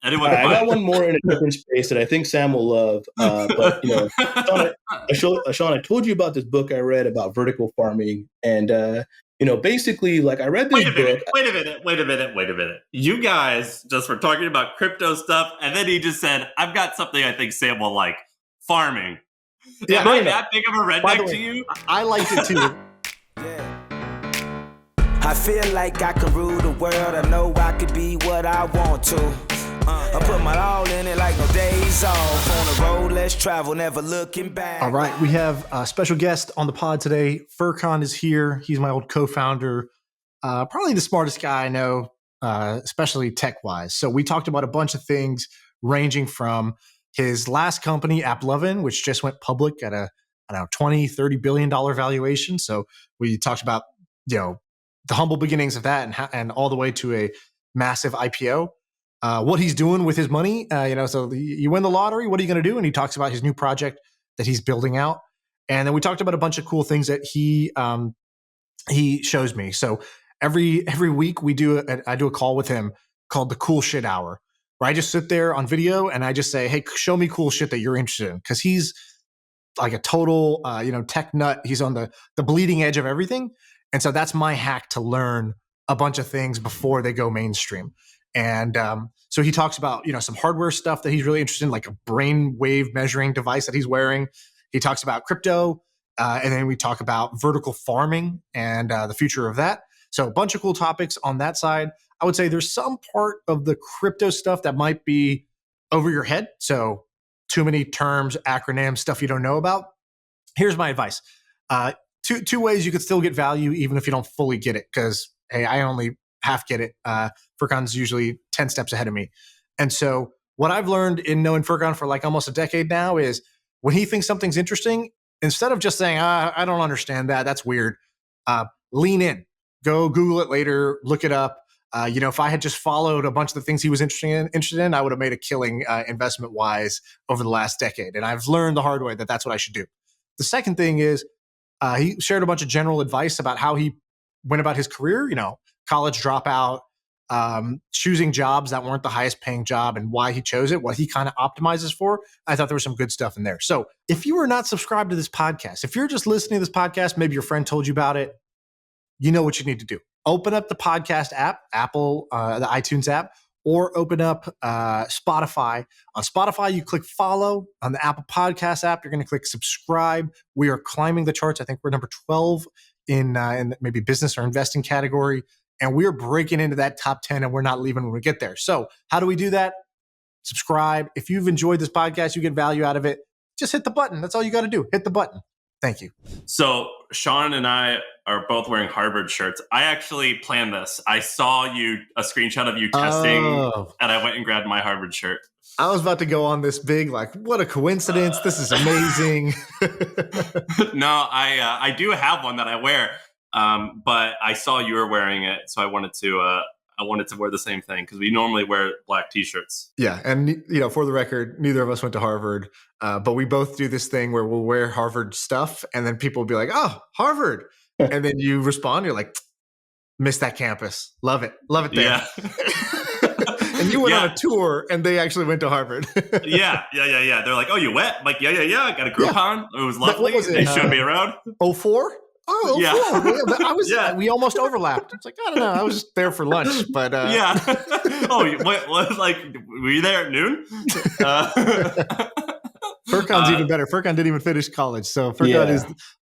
Anyone I got but. one more in a different space that I think Sam will love. But Sean, I told you about this book I read about vertical farming, and basically, like I read this book. Wait a minute. You guys just were talking about crypto stuff, and then he just said, "I've got something I think Sam will like: farming." Yeah, Am I that big of a redneck to you? I liked it too. I feel like I can rule the world. I know I could be what I want to. I put my all in it like no days off. On the road, let's travel, never looking back. All right, we have a special guest on the pod today. Furqan is here. He's my old co-founder. Probably the smartest guy I know, especially tech-wise. So we talked about a bunch of things ranging from his last company, AppLovin, which just went public at a $20-30 billion valuation. So we talked about, the humble beginnings of that and all the way to a massive IPO. What he's doing with his money, so you win the lottery, what are you going to do? And he talks about his new project that he's building out. And then we talked about a bunch of cool things that he shows me. So every week I do a call with him called the Cool Shit Hour, where I just sit there on video and I just say, hey, show me cool shit that you're interested in. Cause he's like a total, tech nut. He's on the bleeding edge of everything. And so that's my hack to learn a bunch of things before they go mainstream. And so he talks about, some hardware stuff that he's really interested in, like a brain wave measuring device that he's wearing. He talks about crypto. And then we talk about vertical farming and the future of that. So a bunch of cool topics on that side. I would say there's some part of the crypto stuff that might be over your head. So too many terms, acronyms, stuff you don't know about. Here's my advice. Two ways you could still get value even if you don't fully get it. Because, hey, I only half get it. Furqan's usually 10 steps ahead of me. And so what I've learned in knowing Furqan for like almost a decade now is when he thinks something's interesting, instead of just saying, I don't understand that, that's weird, lean in. Go Google it later, look it up. If I had just followed a bunch of the things he was interested in, I would have made a killing investment-wise over the last decade. And I've learned the hard way that that's what I should do. The second thing is he shared a bunch of general advice about how he went about his career, college dropout, choosing jobs that weren't the highest paying job and why he chose it, what he kind of optimizes for. I thought there was some good stuff in there. So if you are not subscribed to this podcast, if you're just listening to this podcast, maybe your friend told you about it, you know what you need to do. Open up the podcast app, Apple, the iTunes app, or open up Spotify. On Spotify, you click follow. On the Apple Podcast app, you're going to click subscribe. We are climbing the charts. I think we're number 12 in maybe business or investing category. And we're breaking into that top 10 and we're not leaving when we get there. So how do we do that? Subscribe. If you've enjoyed this podcast, you get value out of it, just hit the button. That's all you got to do. Hit the button. Thank you. So Shaan and I are both wearing Harvard shirts. I actually planned this. I saw a screenshot of you testing, and I went and grabbed my Harvard shirt. I was about to go on this big, what a coincidence. This is amazing. No, I do have one that I wear, but I saw you were wearing it, so I wanted to wear the same thing because we normally wear black T-shirts. Yeah, and for the record, neither of us went to Harvard, but we both do this thing where we'll wear Harvard stuff, and then people will be like, "Oh, Harvard," and then you respond, you're like, "Miss that campus, love it there." Yeah. And you went on a tour, and they actually went to Harvard. Yeah. They're like, "Oh, you went?" I'm like, yeah. I got a Groupon. It was lovely. What was it? They showed me around. 04? Oh, yeah. We almost overlapped. It's like, I don't know. I was just there for lunch, but yeah. Oh, what? Like, were you there at noon? Furqan's even better. Furqan didn't even finish college, so Furqan is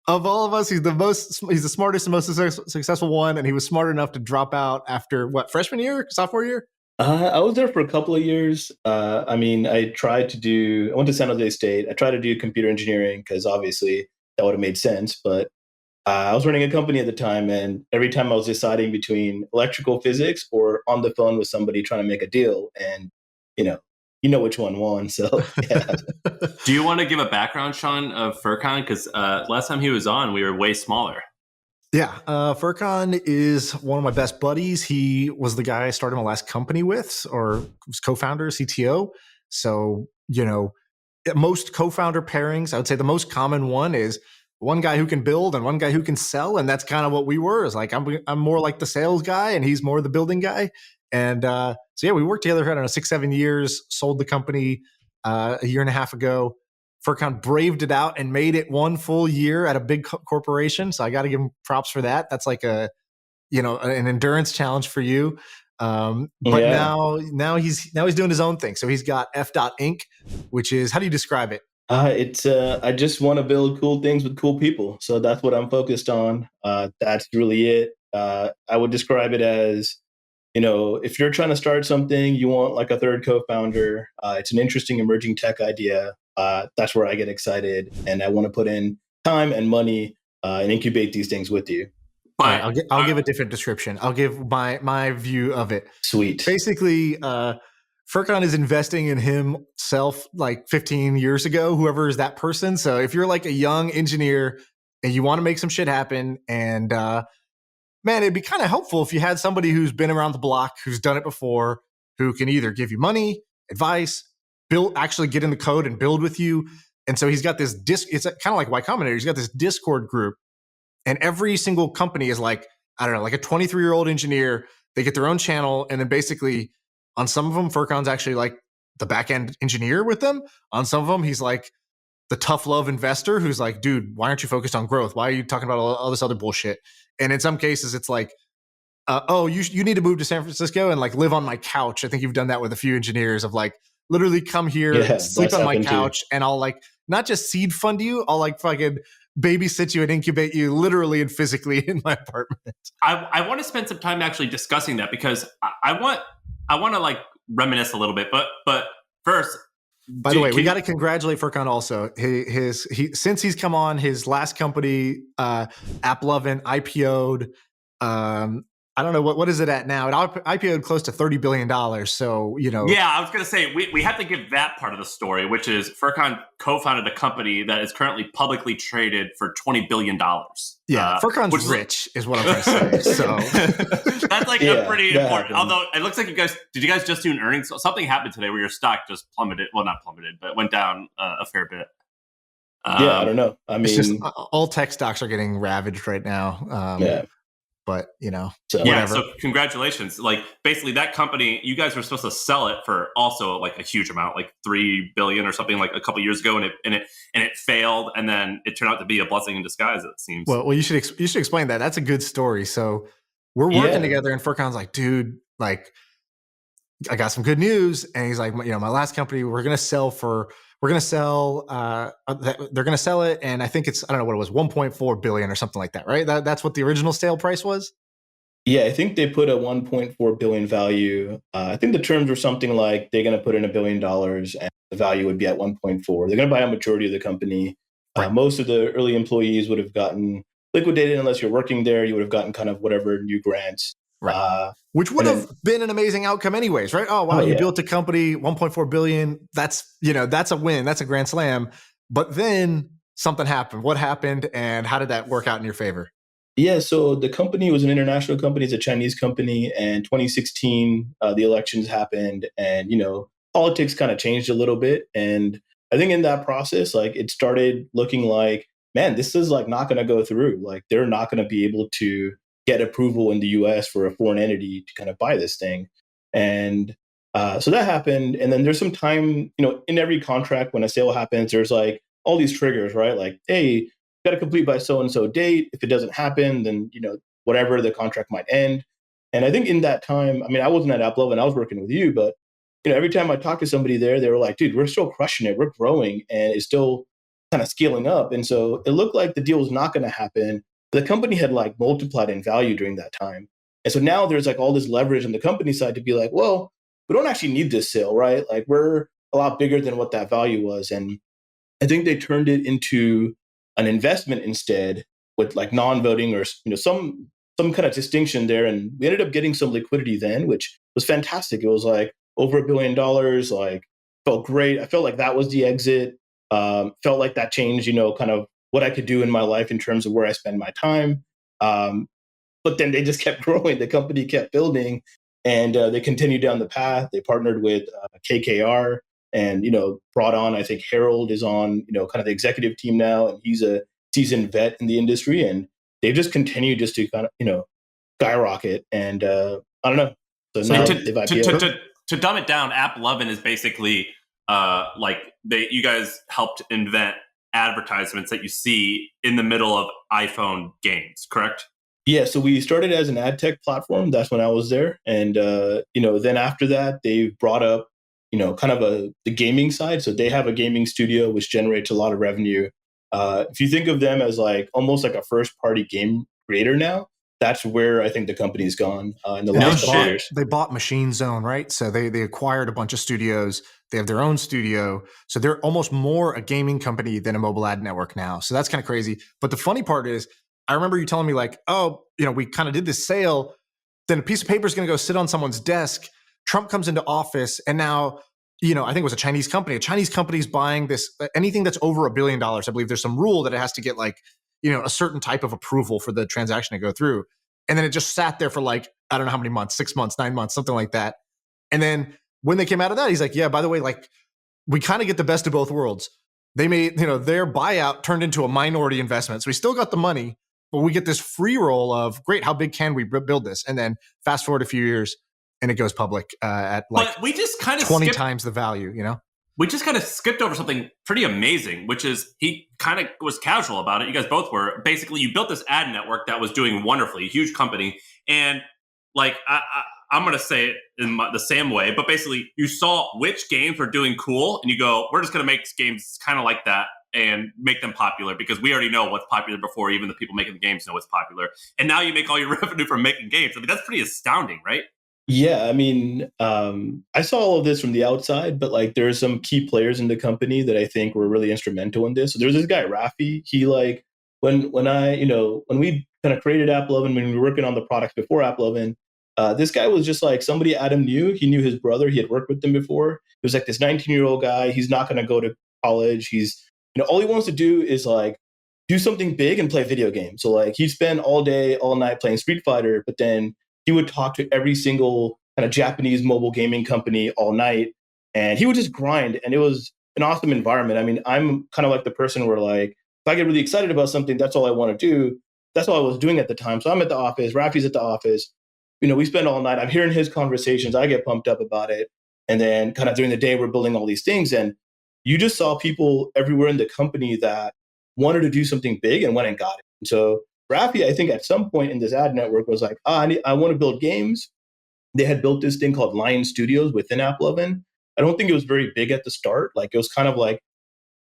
of all of us. He's the smartest and most successful one, and he was smart enough to drop out after freshman year, sophomore year. I was there for a couple of years. I went to San Jose State. I tried to do computer engineering because obviously that would have made sense, but I was running a company at the time, and every time I was deciding between electrical physics or on the phone with somebody trying to make a deal, and you know which one won. So, yeah. Do you want to give a background, Shaan, of Furqan? Because last time he was on, we were way smaller. Yeah, Furqan is one of my best buddies. He was the guy I started my last company with, or was co-founder, CTO. So, most co-founder pairings, I would say the most common one is one guy who can build and one guy who can sell. And that's kind of what we were. Is like, I'm more like the sales guy and he's more the building guy. And so yeah, we worked together for, I don't know, 6-7 years, sold the company a year and a half ago. Furqan braved it out and made it 1 full year at a big corporation. So I got to give him props for that. That's like an endurance challenge for you. But now he's doing his own thing. So he's got f.inc, which is, how do you describe it? It's I just want to build cool things with cool people. So that's what I'm focused on. That's really it. I would describe it as, if you're trying to start something, you want like a third co-founder. It's an interesting emerging tech idea. That's where I get excited, and I want to put in time and money and incubate these things with you. Right, I'll give a different description. I'll give my view of it. Sweet. Basically, Furqan is investing in himself like 15 years ago, whoever is that person. So if you're like a young engineer and you want to make some shit happen, and man, it'd be kind of helpful if you had somebody who's been around the block, who's done it before, who can either give you money, advice, actually get in the code and build with you. And so he's got this it's kind of like Y Combinator. He's got this Discord group, and every single company is like, I don't know, like a 23-year-old engineer. They get their own channel, and then basically on some of them, Furqan's actually like the back-end engineer with them. On some of them, he's like the tough love investor who's like, dude, why aren't you focused on growth? Why are you talking about all this other bullshit? And in some cases, it's like, you need to move to San Francisco and like live on my couch. I think you've done that with a few engineers of like, literally come here, sleep on my couch, and I'll like not just seed fund you, I'll like fucking babysit you and incubate you literally and physically in my apartment. I want to spend some time actually discussing that, because I want to like reminisce a little bit, but first, by the way, we got to congratulate Furqan also. Since he's come on, his last company, AppLovin, IPO'd. I don't know what is it at now. It IPO'd close to $30 billion. So, Yeah, I was going to say, we have to give that part of the story, which is Furqan co-founded a company that is currently publicly traded for $20 billion. Yeah, Furqan's rich is what I'm trying to say. So that's like a pretty important. Although it looks like did you guys just do an earnings? Something happened today where your stock just plummeted. Well, not plummeted, but went down a fair bit. I don't know. I mean, it's just all tech stocks are getting ravaged right now. But whatever. So congratulations. Like basically that company, you guys were supposed to sell it for also like a huge amount, like $3 billion or something, like a couple years ago, and it failed, and then it turned out to be a blessing in disguise, it seems. Well, you should explain that. That's a good story. So we're working together, and Furqan's like, dude, like I got some good news, and he's like, my last company, they're gonna sell it, and I think it's, I don't know what it was, 1.4 billion or something like that, right? That's what the original sale price was. Yeah, I think they put a 1.4 billion value. I think the terms were something like they're going to put in $1 billion, and the value would be at 1.4. They're going to buy a majority of the company. Right. Most of the early employees would have gotten liquidated. Unless you're working there, you would have gotten kind of whatever new grants. Right. Which would have been an amazing outcome anyways, right? Oh, wow, you built a company, 1.4 billion. That's a win. That's a grand slam. But then something happened. What happened, and how did that work out in your favor? Yeah, so the company was an international company. It's a Chinese company. And 2016, the elections happened, and, politics kind of changed a little bit. And I think in that process, like it started looking like, man, this is like not going to go through. Like they're not going to be able to get approval in the US for a foreign entity to kind of buy this thing. And so that happened. And then there's some time, in every contract, when a sale happens, there's like all these triggers, right? Like, hey, got to complete by so-and-so date. If it doesn't happen, then, whatever, the contract might end. And I think in that time, I mean, I wasn't at AppLovin, I was working with you, but, every time I talked to somebody there, they were like, dude, we're still crushing it. We're growing, and it's still kind of scaling up. And so it looked like the deal was not going to happen. The company had like multiplied in value during that time. And so now there's like all this leverage on the company side to be like, well, we don't actually need this sale, right? Like we're a lot bigger than what that value was. And I think they turned it into an investment instead, with like non-voting or, some kind of distinction there. And we ended up getting some liquidity then, which was fantastic. It was like over $1 billion, like felt great. I felt like that was the exit. Felt like that changed, kind of what I could do in my life in terms of where I spend my time. But then they just kept growing. The company kept building, and they continued down the path. They partnered with KKR and, brought on, I think Harold is on, kind of the executive team now, and he's a seasoned vet in the industry. And they've just continued just to kind of, skyrocket. And I don't know. So now they've IPO'd. To dumb it down, AppLovin is basically you guys helped invent advertisements that you see in the middle of iPhone games, correct? Yeah, so we started as an ad tech platform. That's when I was there. And, then after that, they brought up, kind of the gaming side. So they have a gaming studio, which generates a lot of revenue. If you think of them as almost like a first party game creator now, that's where I think the company's gone in the last couple years. They bought Machine Zone, right? So they acquired a bunch of studios. They have their own studio. So they're almost more a gaming company than a mobile ad network now. So that's kind of crazy. But the funny part is, I remember you telling me we kind of did this sale. Then a piece of paper is going to go sit on someone's desk. Trump comes into office, and now, I think it was a Chinese company. A Chinese company is buying this, anything that's over $1 billion. I believe there's some rule that it has to get a certain type of approval for the transaction to go through. And then it just sat there for I don't know how many months, 6 months, 9 months, something like that. And then when they came out of that, he's like, yeah, by the way, we kind of get the best of both worlds. They made, their buyout turned into a minority investment. So we still got the money, but we get this free roll of, great, how big can we build this? And then fast forward a few years and it goes public at but we just kind of 20 times the value, We just kind of skipped over something pretty amazing, which is he kind of was casual about it. You guys both were. Basically, you built this ad network that was doing wonderfully, a huge company. And I'm going to say it in the same way, but basically you saw which games were doing cool and you go, we're just going to make games kind of like that and make them popular because we already know what's popular before even the people making the games know what's popular. And now you make all your revenue from making games. I mean, that's pretty astounding, right? Yeah, I mean, I saw all of this from the outside, but there are some key players in the company that I think were really instrumental in this. So there's this guy, Rafi. He when we kind of created AppLovin, when we were working on the products before AppLovin, this guy was just somebody Adam knew. He knew his brother. He had worked with them before. He was this 19-year-old guy. He's not going to go to college. He's, all he wants to do is do something big and play video games. So he'd spend all day, all night playing Street Fighter, but then he would talk to every single kind of Japanese mobile gaming company all night, and he would just grind. And it was an awesome environment. I mean, I'm kind of the person where if I get really excited about something, that's all I want to do. That's all I was doing at the time. So I'm at the office, Rafi's at the office. We spend all night. I'm hearing his conversations. I get pumped up about it. And then kind of during the day, we're building all these things. And you just saw people everywhere in the company that wanted to do something big and went and got it. And so Rafi, I think at some point in this ad network was I want to build games. They had built this thing called Lion Studios within AppLovin. I don't think it was very big at the start. It was kind of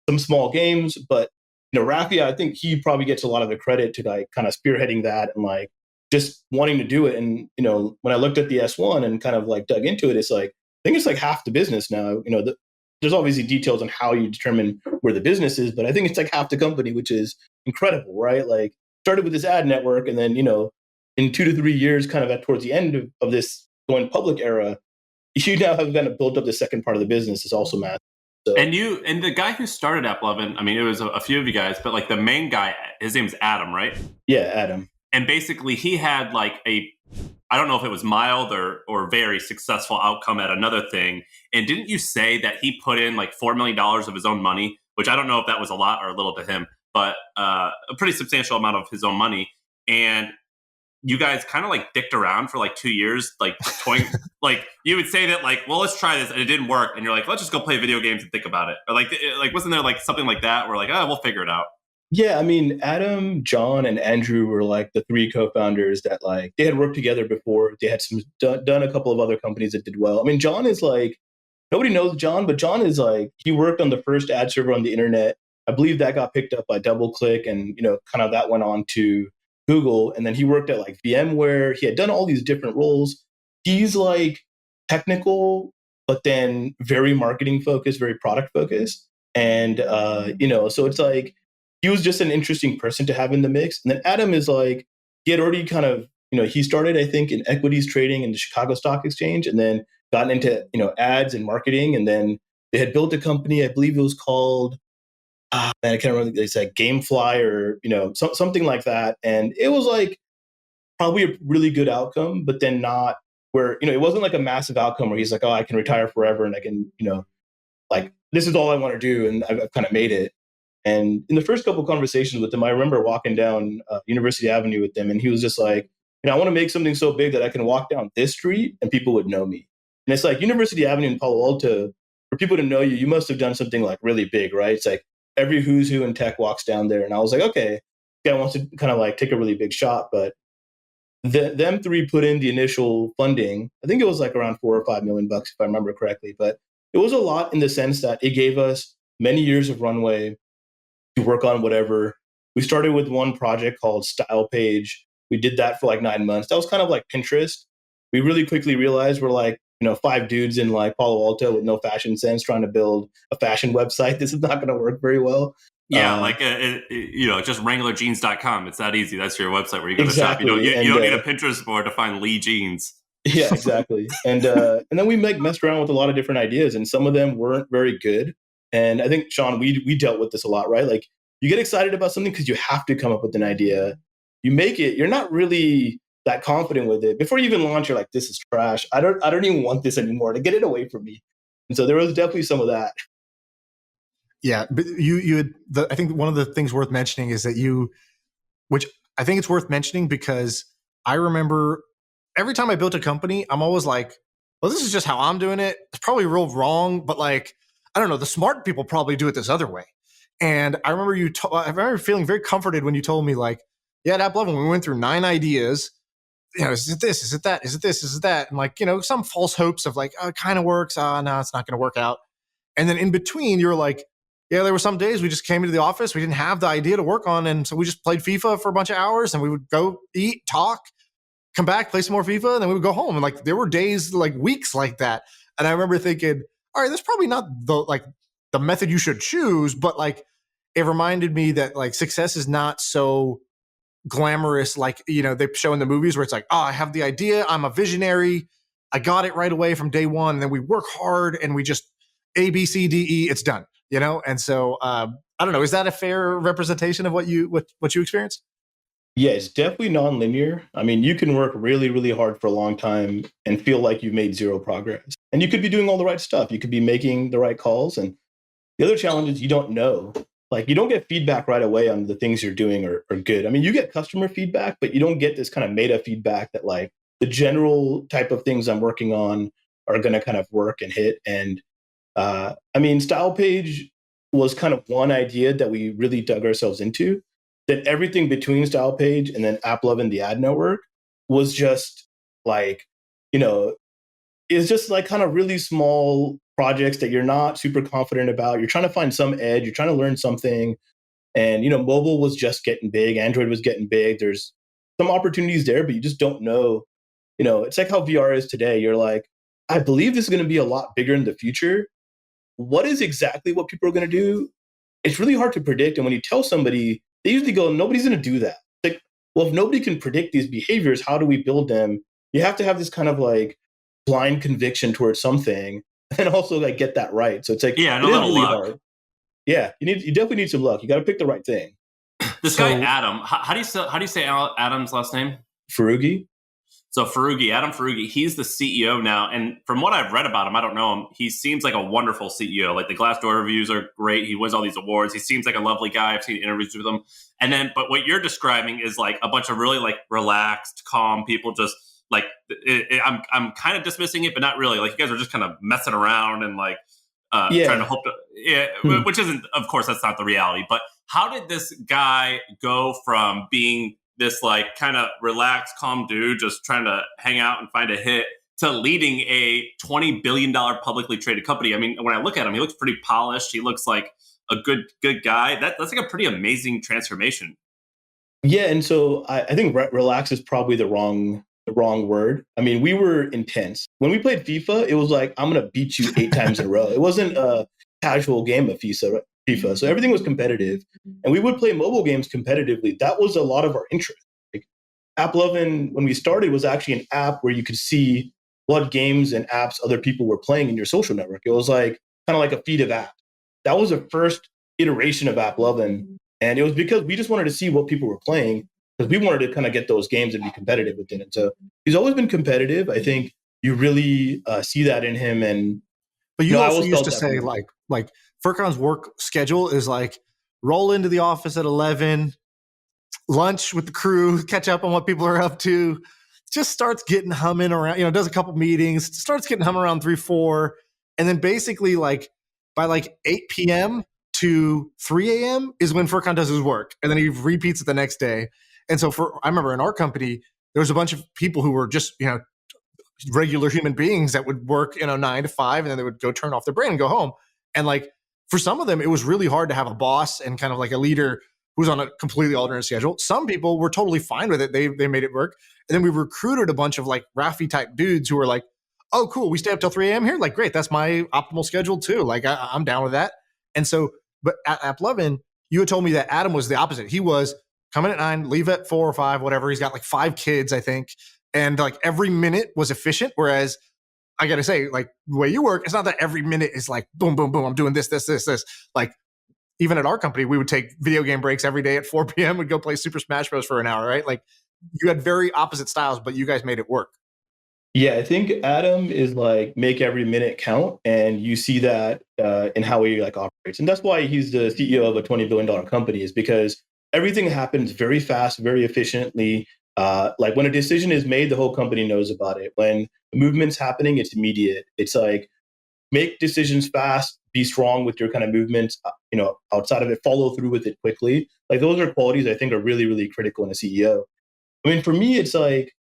some small games, but Rafi, I think he probably gets a lot of the credit to kind of spearheading that and just wanting to do it. And when I looked at the S1 and kind of dug into it, it's I think it's half the business now. There's obviously details on how you determine where the business is, but I think it's half the company, which is incredible, right? Started with this ad network, and then in 2 to 3 years, kind of towards the end of this going public era, you now have kind of built up the second part of the business. Is also massive. So. And the guy who started AppLovin, I mean, it was a few of you guys, but the main guy, his name's Adam, right? Yeah, Adam. And basically, he had I don't know if it was mild or very successful outcome at another thing. And didn't you say that he put in $4 million of his own money, which I don't know if that was a lot or a little to him, but a pretty substantial amount of his own money. And you guys kind of dicked around for 2 years, toying, you would say that well, let's try this. And it didn't work. And you're let's just go play video games and think about it. Or wasn't there something like that where we'll figure it out? Yeah, I mean, Adam, John, and Andrew were the three co-founders that they had worked together before. They had done a couple of other companies that did well. I mean, John is nobody knows John, but John is he worked on the first ad server on the internet. I believe that got picked up by DoubleClick, and kind of that went on to Google. And then he worked at VMware. He had done all these different roles. He's technical, but then very marketing focused, very product focused. And so it's he was just an interesting person to have in the mix. And then Adam is he had already kind of, he started, I think, in equities trading in the Chicago Stock Exchange, and then gotten into, ads and marketing. And then they had built a company, I believe it was called, I can't remember, it's Gamefly or, something like that. And it was probably a really good outcome, but then not where, it wasn't a massive outcome where he's oh, I can retire forever and I can, this is all I want to do. And I've kind of made it. And in the first couple of conversations with him, I remember walking down University Avenue with him, and he was just I want to make something so big that I can walk down this street and people would know me. And it's like University Avenue in Palo Alto, for people to know you, you must have done something like really big, right? It's like every who's who in tech walks down there. And I was like, okay, guy wants to kind of like take a really big shot. But them three put in the initial funding. I think it was like around $4 or $5 million, if I remember correctly. But it was a lot in the sense that it gave us many years of runway to work on whatever. We started with one project called Style Page. We did that for like 9 months. That was kind of like Pinterest. We really quickly realized we're like, 5 dudes in like Palo Alto with no fashion sense trying to build a fashion website. This is not going to work very well. Yeah, just WranglerJeans.com. It's that easy. That's your website where you go exactly. to shop. You don't need a Pinterest board to find Lee jeans. Yeah, exactly. And then we messed around with a lot of different ideas, and some of them weren't very good. And I think, Shaan, we dealt with this a lot, right? Like you get excited about something because you have to come up with an idea. You make it. You're not really that confident with it. Before you even launch, you're like, this is trash. I don't even want this anymore. To get it away from me. And so there was definitely some of that. Yeah, but I think one of the things worth mentioning is that which I think it's worth mentioning because I remember every time I built a company, I'm always like, well, this is just how I'm doing it. It's probably real wrong, but like, I don't know, the smart people probably do it this other way. And I remember I remember feeling very comforted when you told me like, yeah, at AppLovin, we went through 9 ideas. Is it this? Is it that? Is it this? Is it that? And like, some false hopes of like, oh, it kind of works. No, it's not going to work out. And then in between, you're like, yeah, there were some days we just came into the office. We didn't have the idea to work on. And so we just played FIFA for a bunch of hours and we would go eat, talk, come back, play some more FIFA. And then we would go home. And like, there were days, like weeks like that. And I remember thinking, all right, that's probably not the method you should choose. But like, it reminded me that like success is not so glamorous. Like, they show in the movies where it's like, oh, I have the idea. I'm a visionary. I got it right away from day one. And then we work hard and we just A, B, C, D, E, it's done. And so I don't know. Is that a fair representation of what you experienced? Yeah, it's definitely nonlinear. I mean, you can work really, really hard for a long time and feel like you've made zero progress. And you could be doing all the right stuff. You could be making the right calls. And the other challenge is you don't know. Like, you don't get feedback right away on the things you're doing are good. I mean, you get customer feedback, but you don't get this kind of meta feedback that like the general type of things I'm working on are going to kind of work and hit. And Style Page was kind of one idea that we really dug ourselves into. That everything between Style Page and then AppLovin, the ad network, was just like, it's just like kind of really small projects that you're not super confident about. You're trying to find some edge. You're trying to learn something. And, mobile was just getting big. Android was getting big. There's some opportunities there, but you just don't know. It's like how VR is today. You're like, I believe this is going to be a lot bigger in the future. What is exactly what people are going to do? It's really hard to predict. And when you tell somebody, they usually go, nobody's going to do that. Like, well, if nobody can predict these behaviors, how do we build them? You have to have this kind of like blind conviction towards something and also like get that right. So it's like, yeah, it is really hard. Yeah, you definitely need some luck. You got to pick the right thing. This guy, Adam, how do you say Adam's last name? Furqan. So Adam Furqan, he's the CEO now. And from what I've read about him, I don't know him. He seems like a wonderful CEO. Like the Glassdoor reviews are great. He wins all these awards. He seems like a lovely guy. I've seen interviews with him. But what you're describing is like a bunch of really like relaxed, calm people. Just like I'm kind of dismissing it, but not really. Like you guys are just kind of messing around and like trying to hope to, which isn't, of course, that's not the reality. But how did this guy go from being this like kind of relaxed, calm dude just trying to hang out and find a hit to leading a $20 billion publicly traded company? I mean, when I look at him, he looks pretty polished. He looks like a good guy. That's like a pretty amazing transformation. Yeah, and so I think relax is probably the wrong word. I mean, we were intense. When we played FIFA, it was like, I'm going to beat you 8 times in a row. It wasn't a casual game of FIFA. So everything was competitive. And we would play mobile games competitively. That was a lot of our interest. Like, AppLovin, when we started, was actually an app where you could see what games and apps other people were playing in your social network. It was like kind of like a feed of apps. That was the first iteration of AppLovin. And it was because we just wanted to see what people were playing, because we wanted to kind of get those games and be competitive within it. So he's always been competitive. I think you really see that in him. But you also used to say like Furqan's work schedule is like roll into the office at 11, lunch with the crew, catch up on what people are up to. Just starts getting humming around, does a couple meetings, starts getting humming around 3, 4. And then basically like by like 8 p.m. to 3 a.m. is when Furqan does his work. And then he repeats it the next day. And so I remember in our company, there was a bunch of people who were just, regular human beings that would work, 9 to 5, and then they would go turn off their brain and go home. And like, for some of them, it was really hard to have a boss and kind of like a leader who's on a completely alternate schedule. Some people were totally fine with it. They made it work. And then we recruited a bunch of like Rafi type dudes who were like, oh, cool, we stay up till 3 a.m. here? Like, great, that's my optimal schedule too. Like, I'm down with that. And so, but at AppLovin, you had told me that Adam was the opposite. He was come in at 9, leave at 4 or 5, whatever. He's got like 5 kids, I think. And like every minute was efficient. Whereas I got to say, like the way you work, it's not that every minute is like, boom, boom, boom, I'm doing this. Like even at our company, we would take video game breaks every day at 4 p.m. We'd go play Super Smash Bros. For an hour, right? Like you had very opposite styles, but you guys made it work. Yeah, I think Adam is like make every minute count, and you see that in how he like operates, and that's why he's the CEO of a $20 billion company. Is because everything happens very fast, very efficiently. Like when a decision is made, the whole company knows about it. When the movement's happening, it's immediate. It's like make decisions fast, be strong with your kind of movements. Outside of it, follow through with it quickly. Like those are qualities I think are really, really critical in a CEO. I mean, for me, it's like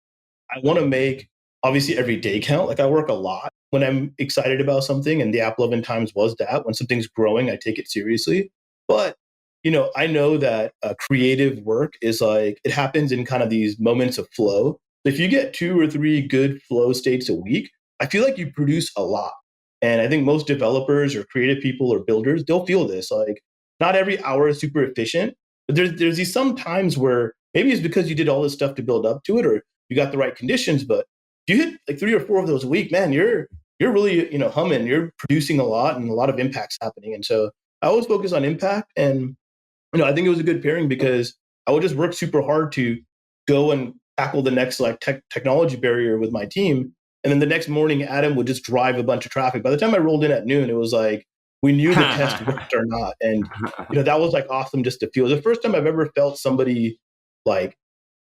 I want to make obviously every day count. Like I work a lot when I'm excited about something, and the AppLovin times was that. When something's growing, I take it seriously. But I know that creative work is like it happens in kind of these moments of flow. If you get 2 or 3 good flow states a week, I feel like you produce a lot. And I think most developers or creative people or builders, they'll feel this. Like not every hour is super efficient, but there's these some times where maybe it's because you did all this stuff to build up to it, or you got the right conditions, but if you hit like 3 or 4 of those a week, man, you're really, humming, you're producing a lot and a lot of impact's happening. And so I always focus on impact. And, I think it was a good pairing because I would just work super hard to go and tackle the next like technology barrier with my team. And then the next morning, Adam would just drive a bunch of traffic. By the time I rolled in at noon, it was like, we knew the test worked or not. And, that was like awesome just to feel. It was the first time I've ever felt somebody like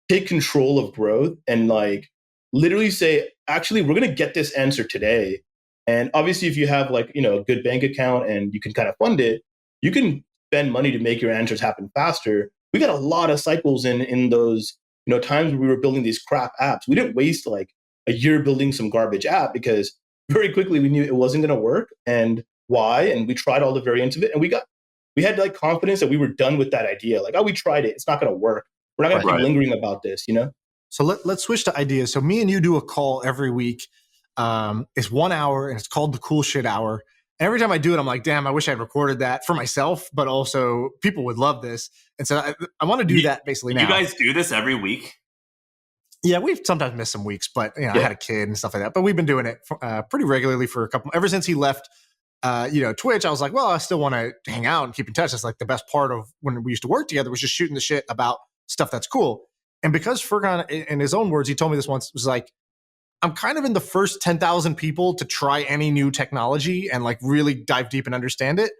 take control of growth and like literally say, actually, we're going to get this answer today. And obviously, if you have like, a good bank account and you can kind of fund it, you can spend money to make your answers happen faster. We got a lot of cycles in those, times where we were building these crap apps. We didn't waste like a year building some garbage app because very quickly we knew it wasn't going to work and why. And we tried all the variants of it. And we had like confidence that we were done with that idea. Like, oh, we tried it. It's not going to work. We're not going to keep lingering about this, So let's switch to ideas. So me and you do a call every week. It's 1 hour and it's called the Cool Shit Hour. And every time I do it, I'm like, damn, I wish I'd recorded that for myself, but also people would love this. And so I want to do that basically now. You guys do this every week? Yeah, we've sometimes missed some weeks, but I had a kid and stuff like that. But we've been doing it pretty regularly for ever since he left Twitch. I was like, well, I still want to hang out and keep in touch. That's like the best part of when we used to work together was just shooting the shit about stuff that's cool. And because Furqan, in his own words, he told me this once, was like, I'm kind of in the first 10,000 people to try any new technology and like really dive deep and understand it.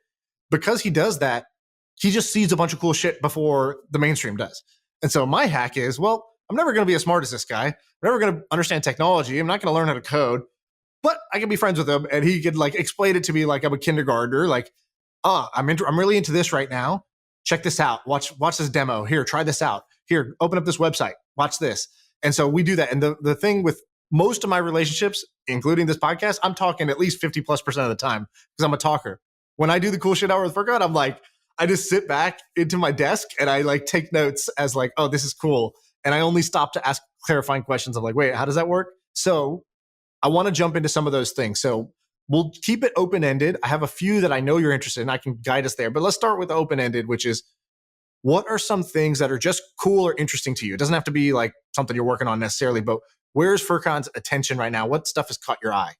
Because he does that, he just sees a bunch of cool shit before the mainstream does. And so my hack is, well, I'm never going to be as smart as this guy. I'm never going to understand technology. I'm not going to learn how to code, but I can be friends with him and he could like explain it to me like I'm a kindergartner. Like, I'm really into this right now. Check this out. Watch this demo. Here, try this out. Here, open up this website. Watch this. And so we do that. And the thing with most of my relationships, including this podcast, I'm talking at least 50+% of the time because I'm a talker. When I do the Cool Shit Hour with Furqan, I'm like, I just sit back into my desk and I like take notes as like, oh, this is cool. And I only stop to ask clarifying questions. I'm like, wait, how does that work? So I want to jump into some of those things. So we'll keep it open-ended. I have a few that I know you're interested in. I can guide us there. But let's start with the open-ended, which is, what are some things that are just cool or interesting to you? It doesn't have to be like something you're working on necessarily, but where's Furqan's attention right now? What stuff has caught your eye?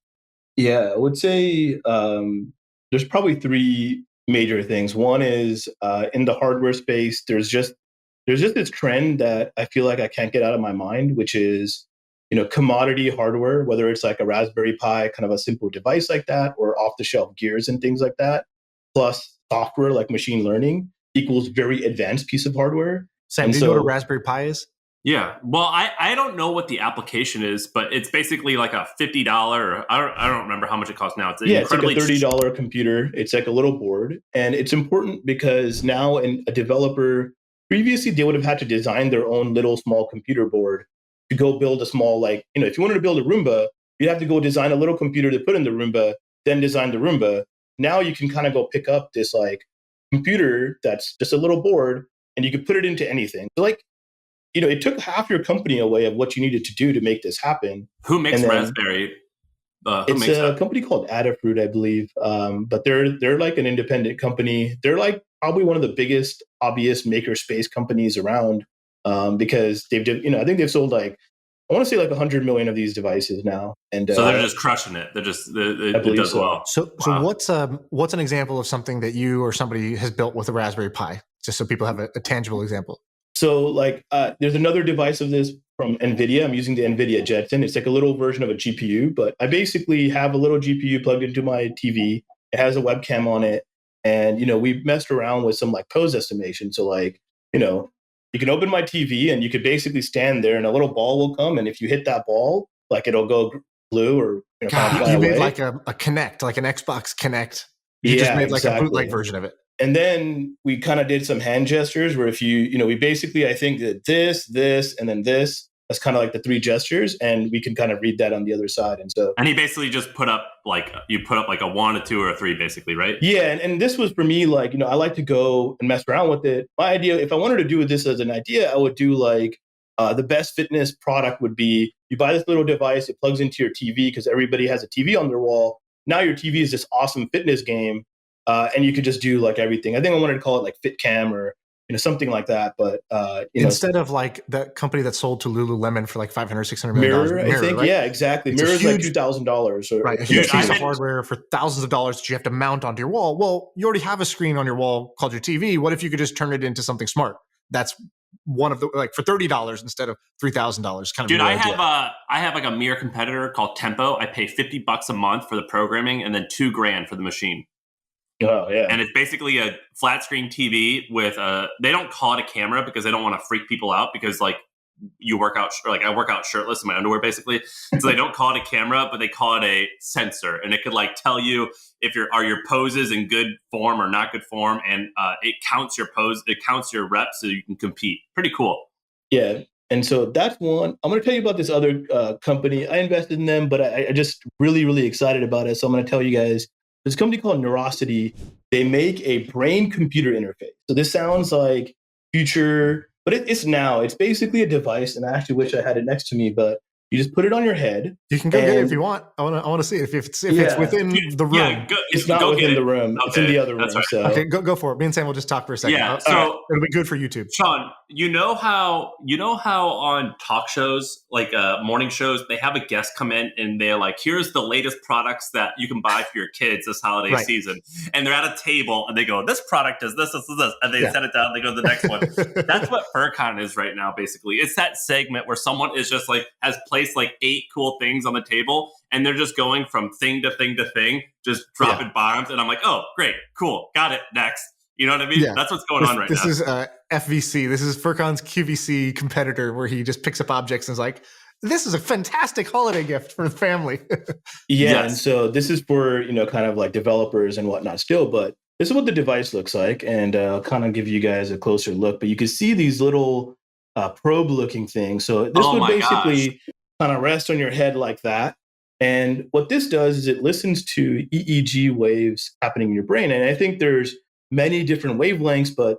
Yeah, I would say there's probably 3 major things. One is in the hardware space, there's just this trend that I feel like I can't get out of my mind, which is, commodity hardware, whether it's like a Raspberry Pi, kind of a simple device like that, or off-the-shelf gears and things like that, plus software like machine learning equals very advanced piece of hardware. Sam, And do you know what a so- Raspberry Pi is? Yeah. Well, I don't know what the application is, but it's basically like a $50. Or I don't remember how much it costs now. It's It's like incredibly a $30 computer. It's like a little board. And it's important because now a developer, previously they would have had to design their own little small computer board to go build a small, like, if you wanted to build a Roomba, you'd have to go design a little computer to put in the Roomba, then design the Roomba. Now you can kind of go pick up this like computer that's just a little board and you could put it into anything. So like, it took half your company away of what you needed to do to make this happen. Who makes And then- Raspberry? It's a company called Adafruit, I believe. But they're like an independent company. They're like probably one of the biggest hobbyist makerspace companies around because I think they've sold like, I want to say like 100 million of these devices now. And so they're just crushing it. They're just, it does so. well. So Wow. what's an example of something that you or somebody has built with a Raspberry Pi? Just so people have a tangible example. So like there's another device of this from NVIDIA. I'm using the NVIDIA Jetson. It's like a little version of a GPU, but I basically have a little GPU plugged into my TV. It has a webcam on it. And, we've messed around with some like pose estimation. So like, you can open my TV and you could basically stand there and a little ball will come. And if you hit that ball, like it'll go blue or kind of fly you away. made like a Kinect, like an Xbox Kinect. You just made like a bootleg version of it. And then we kind of did some hand gestures where if we basically, I think that this, and then this, that's kind of like the three gestures. And we can kind of read that on the other side. And he basically just put up like a 1, a 2, or a 3, basically, right? Yeah. And this was for me, like, I like to go and mess around with it. My idea, if I wanted to do this as an idea, I would do like the best fitness product would be you buy this little device, it plugs into your TV because everybody has a TV on their wall. Now your TV is this awesome fitness game. And you could just do like everything. I think I wanted to call it like FitCam or something like that. But instead of like that company that sold to Lululemon for like $500, $600 million. Mirror, I think, right? Yeah, exactly. It's Mirror's like $2,000. Right, a huge piece of hardware for thousands of dollars that you have to mount onto your wall. Well, you already have a screen on your wall called your TV. What if you could just turn it into something smart? That's one of the like for $30 instead of $3,000. Kind of. Dude, I have like a mirror competitor called Tempo. I pay $50 a month for the programming and then $2,000 for the machine. Oh, yeah. And it's basically a flat screen TV with they don't call it a camera because they don't want to freak people out because like I work out shirtless in my underwear basically. So they don't call it a camera, but they call it a sensor. And it could like tell you if your poses in good form or not good form. And it counts your pose, it counts your reps so you can compete. Pretty cool. Yeah. And so that's one. I'm going to tell you about this other company. I invested in them, but I just really, really excited about it. So I'm going to tell you guys. There's a company called Neurosity. They make a brain-computer interface. So this sounds like future, but it's now. It's basically a device, and I actually wish I had it next to me, but you just put it on your head. You can go get it if you want. I want to see it if it's within the room. Yeah, it's not within the room. Okay. It's in the other room. Right. So. Okay, go for it. Me and Sam will just talk for a second. Yeah, so it'll be good for YouTube. Shaan, you know how on talk shows, like morning shows, they have a guest come in and they're like, here's the latest products that you can buy for your kids this holiday season. And they're at a table and they go, this product does this, and they set it down and they go to the next one. That's what Furqan is right now, basically. It's that segment where someone is just like, has placed like 8 cool things on the table and they're just going from thing to thing to thing, just dropping bombs. And I'm like, oh, great, cool, got it, next. You know what I mean? Yeah. That's what's going on right now. This is FVC. This is Furqan's QVC competitor where he just picks up objects and is like, this is a fantastic holiday gift for the family. And so this is for, kind of like developers and whatnot still, but this is what the device looks like. And I'll kind of give you guys a closer look, but you can see these little probe looking things. So this would basically kind of rest on your head like that. And what this does is it listens to EEG waves happening in your brain. And I think there's many different wavelengths, but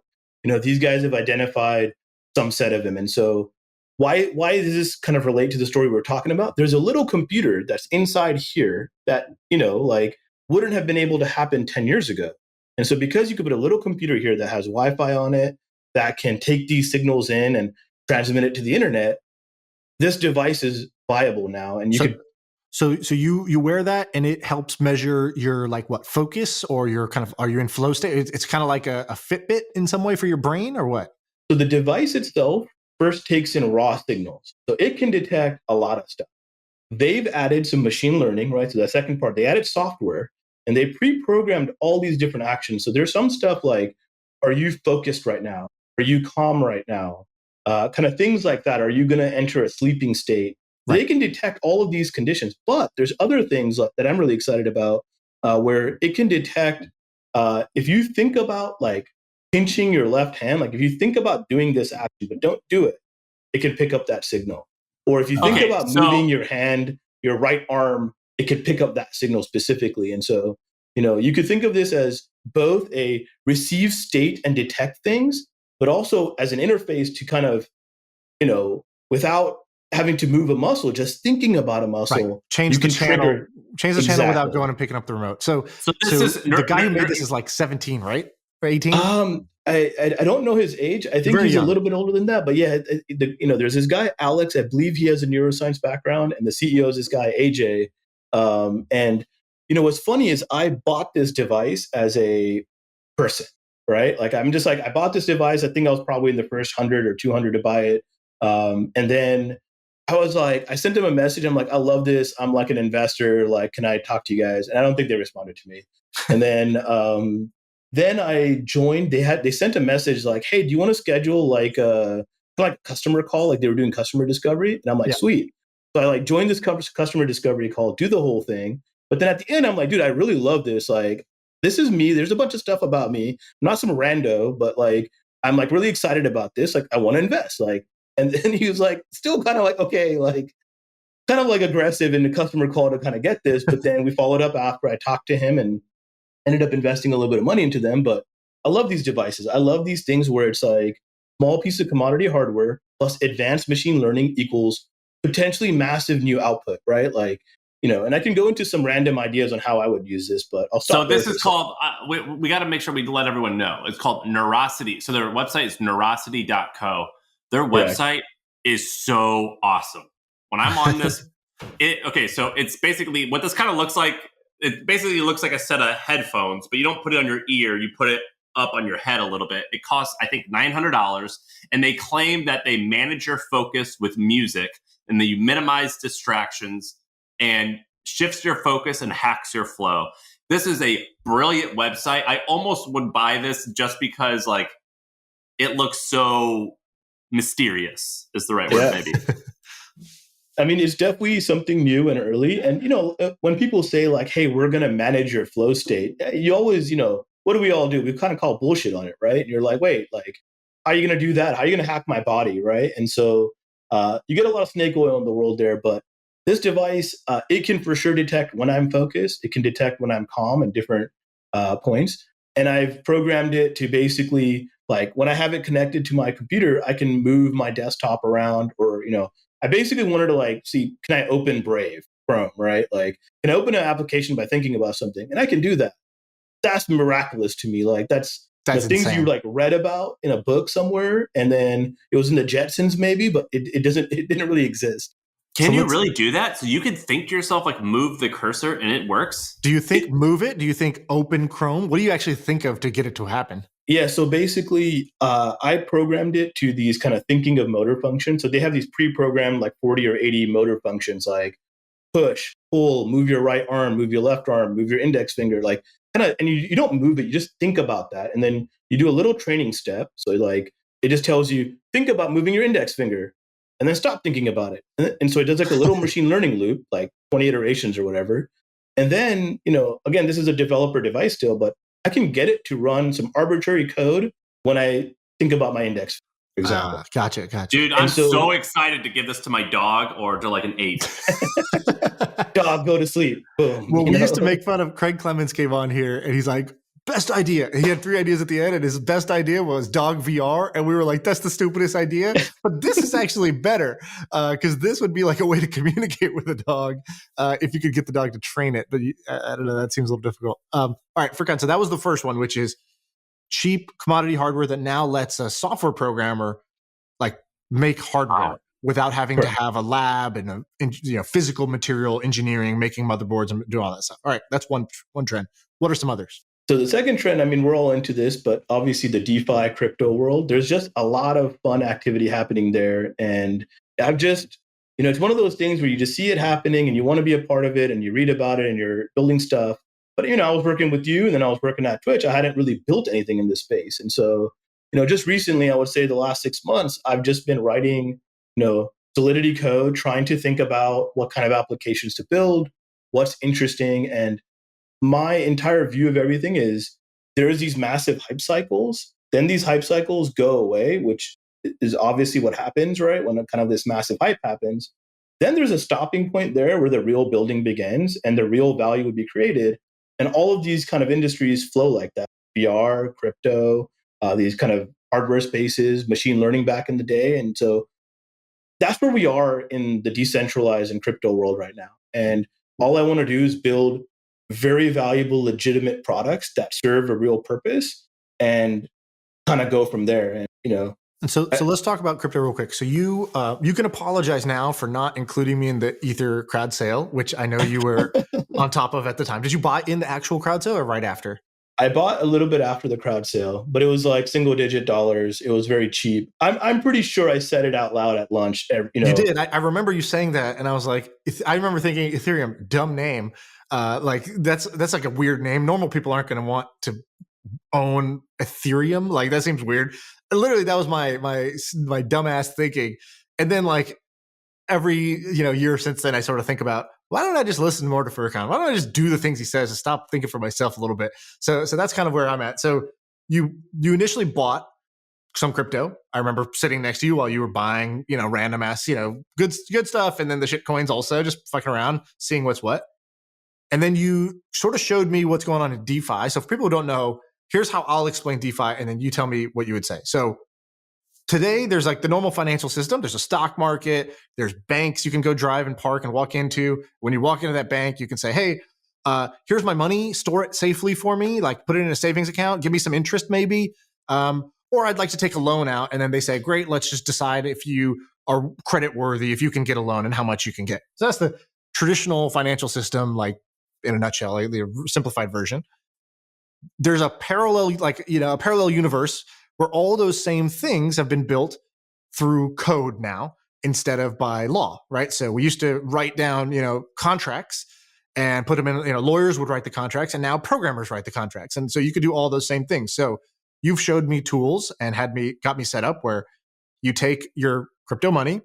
these guys have identified some set of them. And so why does this kind of relate to the story we're talking about? There's a little computer that's inside here that, like wouldn't have been able to happen 10 years ago. And so because you could put a little computer here that has Wi-Fi on it, that can take these signals in and transmit it to the internet, this device is viable now. And So you wear that and it helps measure your like what focus or your kind of, are you in flow state? It's kind of like a Fitbit in some way for your brain or what? So the device itself first takes in raw signals. So it can detect a lot of stuff. They've added some machine learning, right? So the second part, they added software and they pre-programmed all these different actions. So there's some stuff like, are you focused right now? Are you calm right now? Kind of things like that. Are you going to enter a sleeping state? Right. They can detect all of these conditions, but there's other things that I'm really excited about where it can detect if you think about like pinching your left hand, like if you think about doing this action, but don't do it, it can pick up that signal. Or if you think about moving your hand, your right arm, it could pick up that signal specifically. And so, you could think of this as both a receive state and detect things, but also as an interface to kind of, without having to move a muscle, just thinking about a muscle, right. Change the channel without going and picking up the remote. So the guy who made this is like 17, right? Or 18? I don't know his age. I think he's a little bit older than that. But yeah, there's this guy, Alex. I believe he has a neuroscience background, and the CEO is this guy, AJ. And what's funny is I bought this device as a person, right? Like I'm just like, I bought this device. I think I was probably in the first 100 or 200 to buy it. And then I was like, I sent them a message. I'm like, I love this. I'm like an investor. Like, can I talk to you guys? And I don't think they responded to me. And then I joined. They sent a message like, hey, do you want to schedule like a customer call? Like they were doing customer discovery. And I'm like, sweet. So I like joined this customer discovery call, do the whole thing. But then at the end, I'm like, dude, I really love this. Like, this is me. There's a bunch of stuff about me. I'm not some rando, but like, I'm like really excited about this. Like, I want to invest. Like, and then he was like, still kind of like, okay, like kind of like aggressive in the customer call to kind of get this. But then we followed up after I talked to him and ended up investing a little bit of money into them. But I love these devices. I love these things where it's like small piece of commodity hardware plus advanced machine learning equals potentially massive new output, right? Like, and I can go into some random ideas on how I would use this, but I'll stop. So this is called, we got to make sure we let everyone know. It's called Neurosity. So their website is neurosity.co. Their website is so awesome. When I'm on this, so it's basically what this kind of looks like. It basically looks like a set of headphones, but you don't put it on your ear. You put it up on your head a little bit. It costs, I think, $900. And they claim that they manage your focus with music and that you minimize distractions and shifts your focus and hacks your flow. This is a brilliant website. I almost would buy this just because like it looks so mysterious is the right word, maybe. I mean, it's definitely something new and early. And, when people say like, hey, we're going to manage your flow state, you always, what do we all do? We kind of call bullshit on it, right? And you're like, wait, like, how are you going to do that? How are you going to hack my body, right? And so you get a lot of snake oil in the world there. But this device, it can for sure detect when I'm focused. It can detect when I'm calm at different points. And I've programmed it to basically, like, when I have it connected to my computer, I can move my desktop around or, I basically wanted to like see, can I open Brave Chrome, right? Like, can I open an application by thinking about something? And I can do that. That's miraculous to me. Like that's the things insane. You like read about in a book somewhere, and then it was in the Jetsons maybe, but it didn't really exist. Can you really do that? So you can think to yourself, like move the cursor and it works? Do you think move it? Do you think open Chrome? What do you actually think of to get it to happen? Yeah, so basically, I programmed it to these kind of thinking of motor functions. So they have these pre-programmed like 40 or 80 motor functions like push, pull, move your right arm, move your left arm, move your index finger, like kind of, and you don't move it, you just think about that. And then you do a little training step. So like, it just tells you, think about moving your index finger and then stop thinking about it. And so it does like a little machine learning loop, like 20 iterations or whatever. And then, again, this is a developer device still, but I can get it to run some arbitrary code when I think about my index, for example. Gotcha. Dude, I'm so excited to give this to my dog or to like an 8. Dog, go to sleep. Boom. Well, we used to make fun of Craig Clemens came on here and he's like, best idea. He had 3 ideas at the end and his best idea was dog VR. And we were like, that's the stupidest idea. But this is actually better because this would be like a way to communicate with a dog if you could get the dog to train it. But I don't know, that seems a little difficult. All right, Furqan, so that was the first one, which is cheap commodity hardware that now lets a software programmer like make hardware without having to have a lab and physical material engineering, making motherboards and do all that stuff. All right, that's one trend. What are some others? So the second trend, I mean, we're all into this, but obviously the DeFi crypto world, there's just a lot of fun activity happening there. And I've just, it's one of those things where you just see it happening and you want to be a part of it and you read about it and you're building stuff. But, I was working with you and then I was working at Twitch. I hadn't really built anything in this space. And so just recently, I would say the last 6 months, I've just been writing, Solidity code, trying to think about what kind of applications to build, what's interesting. And my entire view of everything is there's these massive hype cycles. Then these hype cycles go away, which is obviously what happens, right? When kind of this massive hype happens, then there's a stopping point there where the real building begins and the real value would be created. And all of these kind of industries flow like that. VR, crypto, these kind of hardware spaces, machine learning back in the day. And so that's where we are in the decentralized and crypto world right now. And all I want to do is build very valuable, legitimate products that serve a real purpose and kind of go from there. And, And so let's talk about crypto real quick. So you can apologize now for not including me in the Ether crowd sale, which I know you were on top of at the time. Did you buy in the actual crowd sale or right after? I bought a little bit after the crowd sale, but it was like single-digit dollars. It was very cheap. I'm pretty sure I said it out loud at lunch. You did. I remember you saying that, and I was like, I remember thinking Ethereum, dumb name. Like that's like a weird name. Normal people aren't going to want to own Ethereum. Like that seems weird. Literally, that was my dumbass thinking. And then like every year since then, I sort of think about, why don't I just listen more to Furqan? Why don't I just do the things he says and stop thinking for myself a little bit? So that's kind of where I'm at. So you initially bought some crypto. I remember sitting next to you while you were buying, random ass, good stuff. And then the shit coins also, just fucking around, seeing what's what. And then you sort of showed me what's going on in DeFi. So for people who don't know, here's how I'll explain DeFi, and then you tell me what you would say. So today, there's like the normal financial system. There's a stock market. There's banks you can go drive and park and walk into. When you walk into that bank, you can say, hey, here's my money. Store it safely for me. Like put it in a savings account. Give me some interest maybe. Or I'd like to take a loan out. And then they say, great, let's just decide if you are credit worthy, if you can get a loan and how much you can get. So that's the traditional financial system, like in a nutshell, like the simplified version. There's a parallel, a parallel universe where all those same things have been built through code now instead of by law, right? So we used to write down, contracts and put them in, lawyers would write the contracts and now programmers write the contracts. And so you could do all those same things. So you've showed me tools and got me set up where you take your crypto money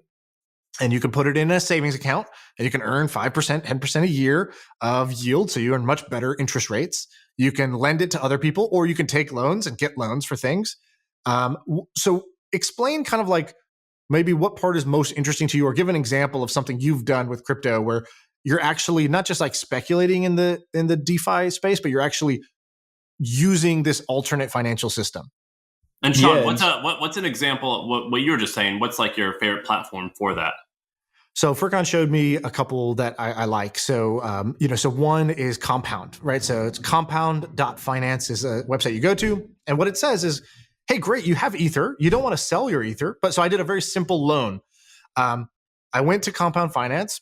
and you can put it in a savings account and you can earn 5%, 10% a year of yield. So you earn much better interest rates. You can lend it to other people or you can take loans and get loans for things. So explain kind of like maybe what part is most interesting to you, or give an example of something you've done with crypto where you're actually not just like speculating in the DeFi space, but you're actually using this alternate financial system. And Shaan, what's an example of what you were just saying? What's like your favorite platform for that? So Furqan showed me a couple that I like. So, so one is Compound, right? So it's compound.finance is a website you go to. And what it says is, hey, great, you have Ether. You don't want to sell your Ether. But so I did a very simple loan. I went to Compound Finance.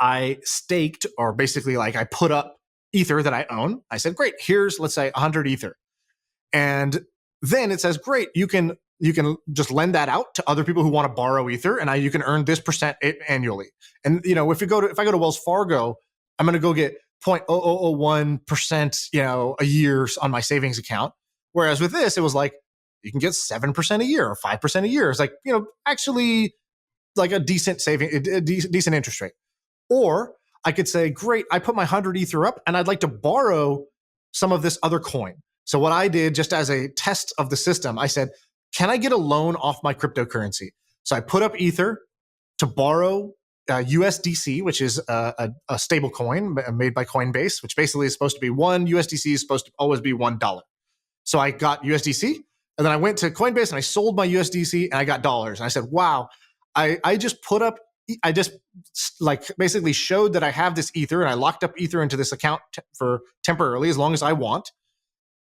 I staked, or basically like I put up Ether that I own. I said, great, here's, let's say 100 Ether. And then it says, great, you can just lend that out to other people who want to borrow Ether, and you can earn this percent annually. And if I go to Wells Fargo, I'm going to go get 0.0001%, a year on my savings account. Whereas with this, it was like you can get 7% a year or 5% a year. It's like actually like a decent decent interest rate. Or I could say, great, I put my 100 Ether up, and I'd like to borrow some of this other coin. So what I did, just as a test of the system, I said, can I get a loan off my cryptocurrency? So I put up Ether to borrow USDC, which is a stable coin made by Coinbase, which basically is supposed to be one USDC is supposed to always be $1. So I got USDC, and then I went to Coinbase and I sold my USDC and I got dollars. And I said, wow, I just put up, I just like basically showed that I have this Ether, and I locked up Ether into this account for temporarily, as long as I want.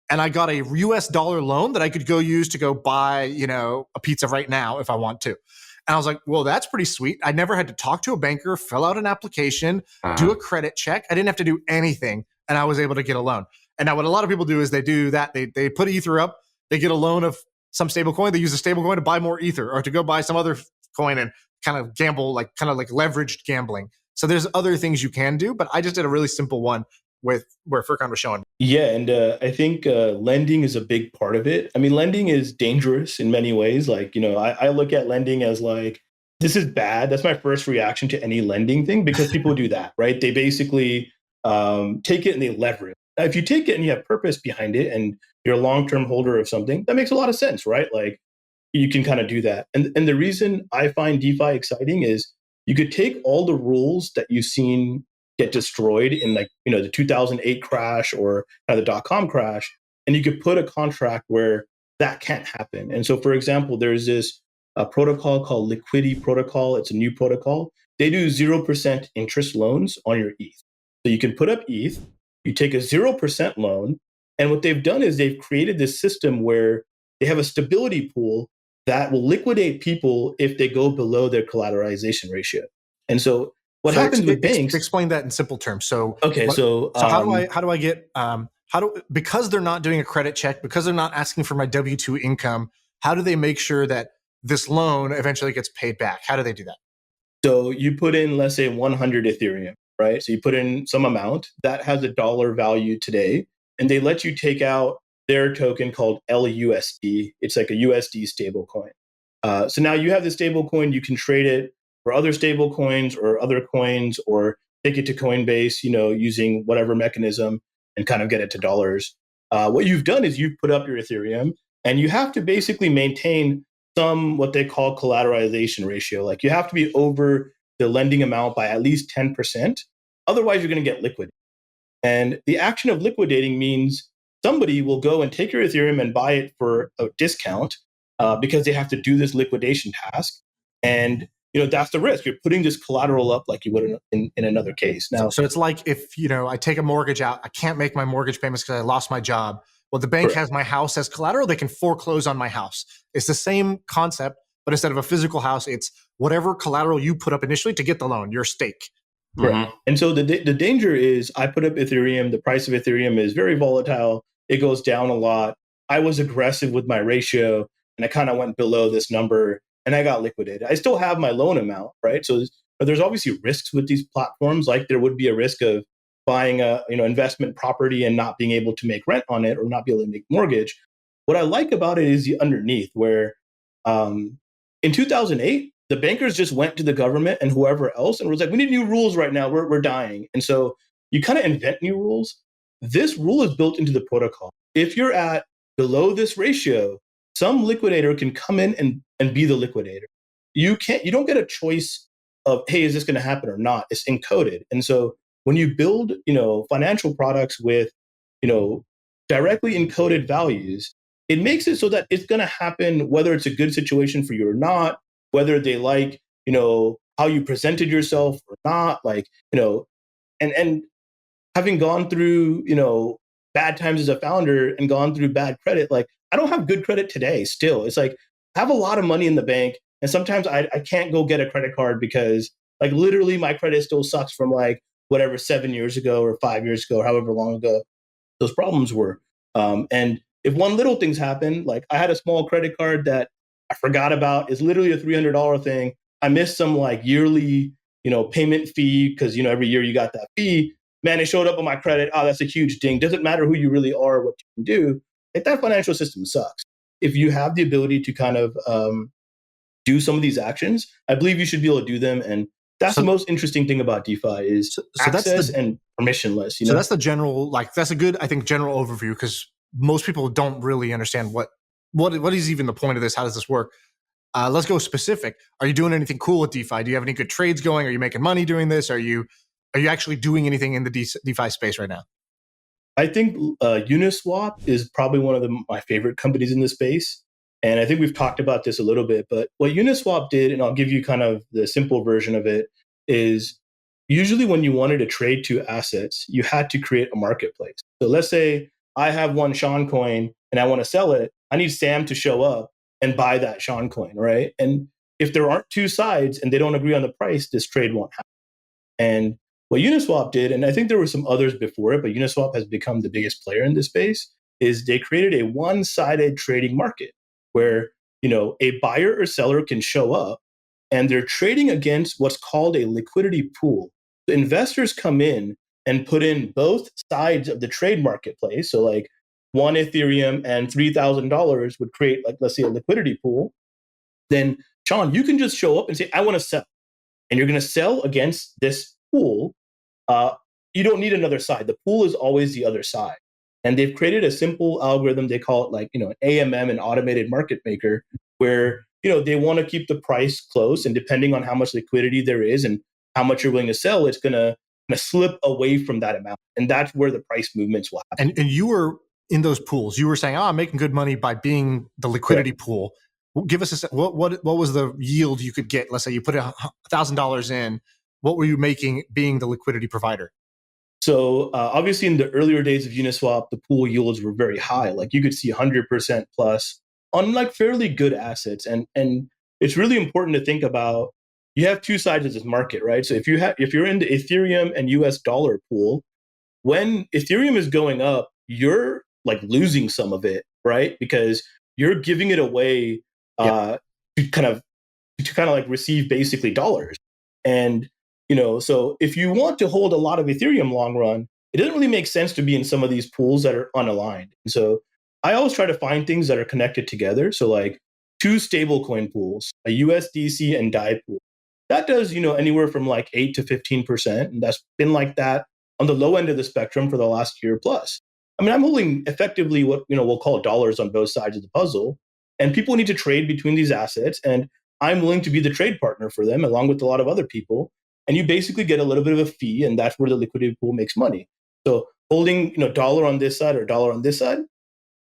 And I got a US dollar loan that I could go use to go buy, a pizza right now if I want to. And I was like, well, that's pretty sweet. I never had to talk to a banker, fill out an application, do a credit check. I didn't have to do anything, and I was able to get a loan. And now what a lot of people do is they do that. They put Ether up, they get a loan of some stable coin. They use a stable coin to buy more Ether or to go buy some other coin and kind of gamble, like kind of like leveraged gambling. So there's other things you can do, but I just did a really simple one with where Furqan was showing. Yeah, and I think lending is a big part of it. I mean, lending is dangerous in many ways. Like, I look at lending as like, this is bad. That's my first reaction to any lending thing because people do that, right? They basically take it and they leverage. Now, if you take it and you have purpose behind it and you're a long-term holder of something, that makes a lot of sense, right? Like, you can kind of do that. And the reason I find DeFi exciting is you could take all the rules that you've seen get destroyed in like, the 2008 crash or the dot-com crash, and you could put a contract where that can't happen. And so, for example, there's this protocol called Liquidity Protocol. It's a new protocol. They do 0% interest loans on your ETH. So you can put up ETH, you take a 0% loan, and what they've done is they've created this system where they have a stability pool that will liquidate people if they go below their collateralization ratio. And so what happens with banks? Explain that in simple terms. So okay, so how do I get because they're not doing a credit check, because they're not asking for my W-2 income, how do they make sure that this loan eventually gets paid back? How do they do that? So you put in, let's say, 100 Ethereum, right? So you put in some amount that has a dollar value today, and they let you take out their token called LUSD. It's like a USD stable coin. So now you have the stable coin, you can trade it for other stable coins or other coins, or take it to Coinbase, using whatever mechanism and kind of get it to dollars. What you've done is you've put up your Ethereum and you have to basically maintain some what they call collateralization ratio. Like you have to be over the lending amount by at least 10%. Otherwise, you're going to get liquidated. And the action of liquidating means somebody will go and take your Ethereum and buy it for a discount because they have to do this liquidation task. And that's the risk. You're putting this collateral up like you would in another case. Now, so it's like if I take a mortgage out, I can't make my mortgage payments because I lost my job. Well, the bank has my house as collateral. They can foreclose on my house. It's the same concept, but instead of a physical house, it's whatever collateral you put up initially to get the loan, your stake. Correct. And so the danger is I put up Ethereum. The price of Ethereum is very volatile. It goes down a lot. I was aggressive with my ratio and I kind of went below this number and I got liquidated. I still have my loan amount, right? So there's obviously risks with these platforms. Like there would be a risk of buying a investment property and not being able to make rent on it or not be able to make mortgage. What I like about it is the underneath where in 2008, the bankers just went to the government and whoever else and was like, we need new rules right now. We're dying. And so you kind of invent new rules. This rule is built into the protocol. If you're at below this ratio, some liquidator can come in and be the liquidator. You don't get a choice of, hey, is this going to happen or not? It's encoded. And so when you build, financial products with, directly encoded values, it makes it so that it's going to happen whether it's a good situation for you or not, whether they like, how you presented yourself or not, like, and having gone through, bad times as a founder and gone through bad credit, like I don't have good credit today still. It's like I have a lot of money in the bank and sometimes I can't go get a credit card because like literally my credit still sucks from like whatever 7 years ago or 5 years ago, or however long ago those problems were. And if one little things happen, like I had a small credit card that I forgot about, it's literally a $300 thing. I missed some like yearly, payment fee because, every year you got that fee. Man, it showed up on my credit. Oh, that's a huge ding. Doesn't matter who you really are, what you can do. Like that financial system sucks. If you have the ability to kind of do some of these actions, I believe you should be able to do them. And that's the most interesting thing about DeFi is access and permissionless. So that's the general, that's a good, I think, general overview because most people don't really understand what is even the point of this? How does this work? Let's go specific. Are you doing anything cool with DeFi? Do you have any good trades going? Are you making money doing this? Are you actually doing anything in the DeFi space right now? I think Uniswap is probably one of my favorite companies in the space. And I think we've talked about this a little bit, but what Uniswap did, and I'll give you kind of the simple version of it, is usually when you wanted to trade two assets, you had to create a marketplace. So let's say I have one Shaan coin and I want to sell it. I need Sam to show up and buy that Shaan coin, right? And if there aren't two sides and they don't agree on the price, this trade won't happen. And what Uniswap did, and I think there were some others before it, but Uniswap has become the biggest player in this space, is they created a one-sided trading market where, a buyer or seller can show up and they're trading against what's called a liquidity pool. The investors come in and put in both sides of the trade marketplace, so like one Ethereum and $3,000 would create, like, let's say, a liquidity pool, then Shaan, you can just show up and say, I want to sell. And you're going to sell against this pool. You don't need another side. The pool is always the other side. And they've created a simple algorithm. They call it like, an AMM, an automated market maker, where, they want to keep the price close. And depending on how much liquidity there is and how much you're willing to sell, it's going to slip away from that amount. And that's where the price movements will happen. And you were in those pools. You were saying, I'm making good money by being the liquidity pool. Give us what was the yield you could get? Let's say you put $1,000 in. What were you making being the liquidity provider? So obviously in the earlier days of Uniswap, the pool yields were very high. Like you could see 100% plus on like fairly good assets. And it's really important to think about, you have two sides of this market, right? So if you're in the Ethereum and US dollar pool, when Ethereum is going up, you're like losing some of it, right? Because you're giving it away to kind of like receive basically dollars. And, so if you want to hold a lot of Ethereum long run, it doesn't really make sense to be in some of these pools that are unaligned. And so I always try to find things that are connected together. So like two stablecoin pools, a USDC and DAI pool. That does, anywhere from like 8 to 15%. And that's been like that on the low end of the spectrum for the last year plus. I mean, I'm holding effectively what, we'll call dollars on both sides of the puzzle. And people need to trade between these assets. And I'm willing to be the trade partner for them, along with a lot of other people. And you basically get a little bit of a fee, and that's where the liquidity pool makes money. So holding, dollar on this side or dollar on this side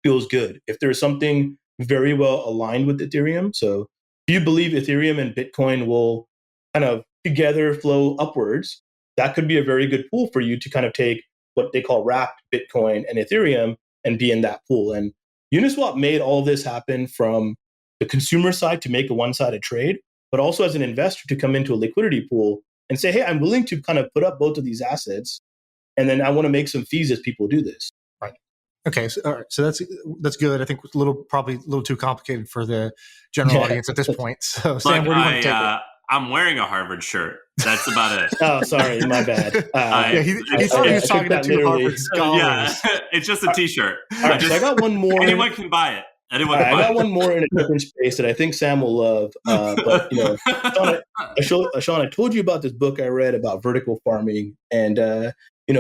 feels good. If there's something very well aligned with Ethereum, so if you believe Ethereum and Bitcoin will kind of together flow upwards, that could be a very good pool for you to kind of take what they call wrapped Bitcoin and Ethereum and be in that pool. And Uniswap made all of this happen from the consumer side to make a one-sided trade, but also as an investor to come into a liquidity pool and say, hey, I'm willing to kind of put up both of these assets, and then I want to make some fees as people do this. Right. Okay. So, all right. So that's good. I think it's probably a little too complicated for the general audience at this point. So Sam, where do you want to take it? I'm wearing a Harvard shirt. That's about it. Oh, sorry, my bad. He thought he was talking to two Harvard scholars. Yeah, it's just a T-shirt. All right, so I got one more. Anyone can buy it. I got one more in a different space that I think Sam will love. But Shaan, I told you about this book I read about vertical farming, and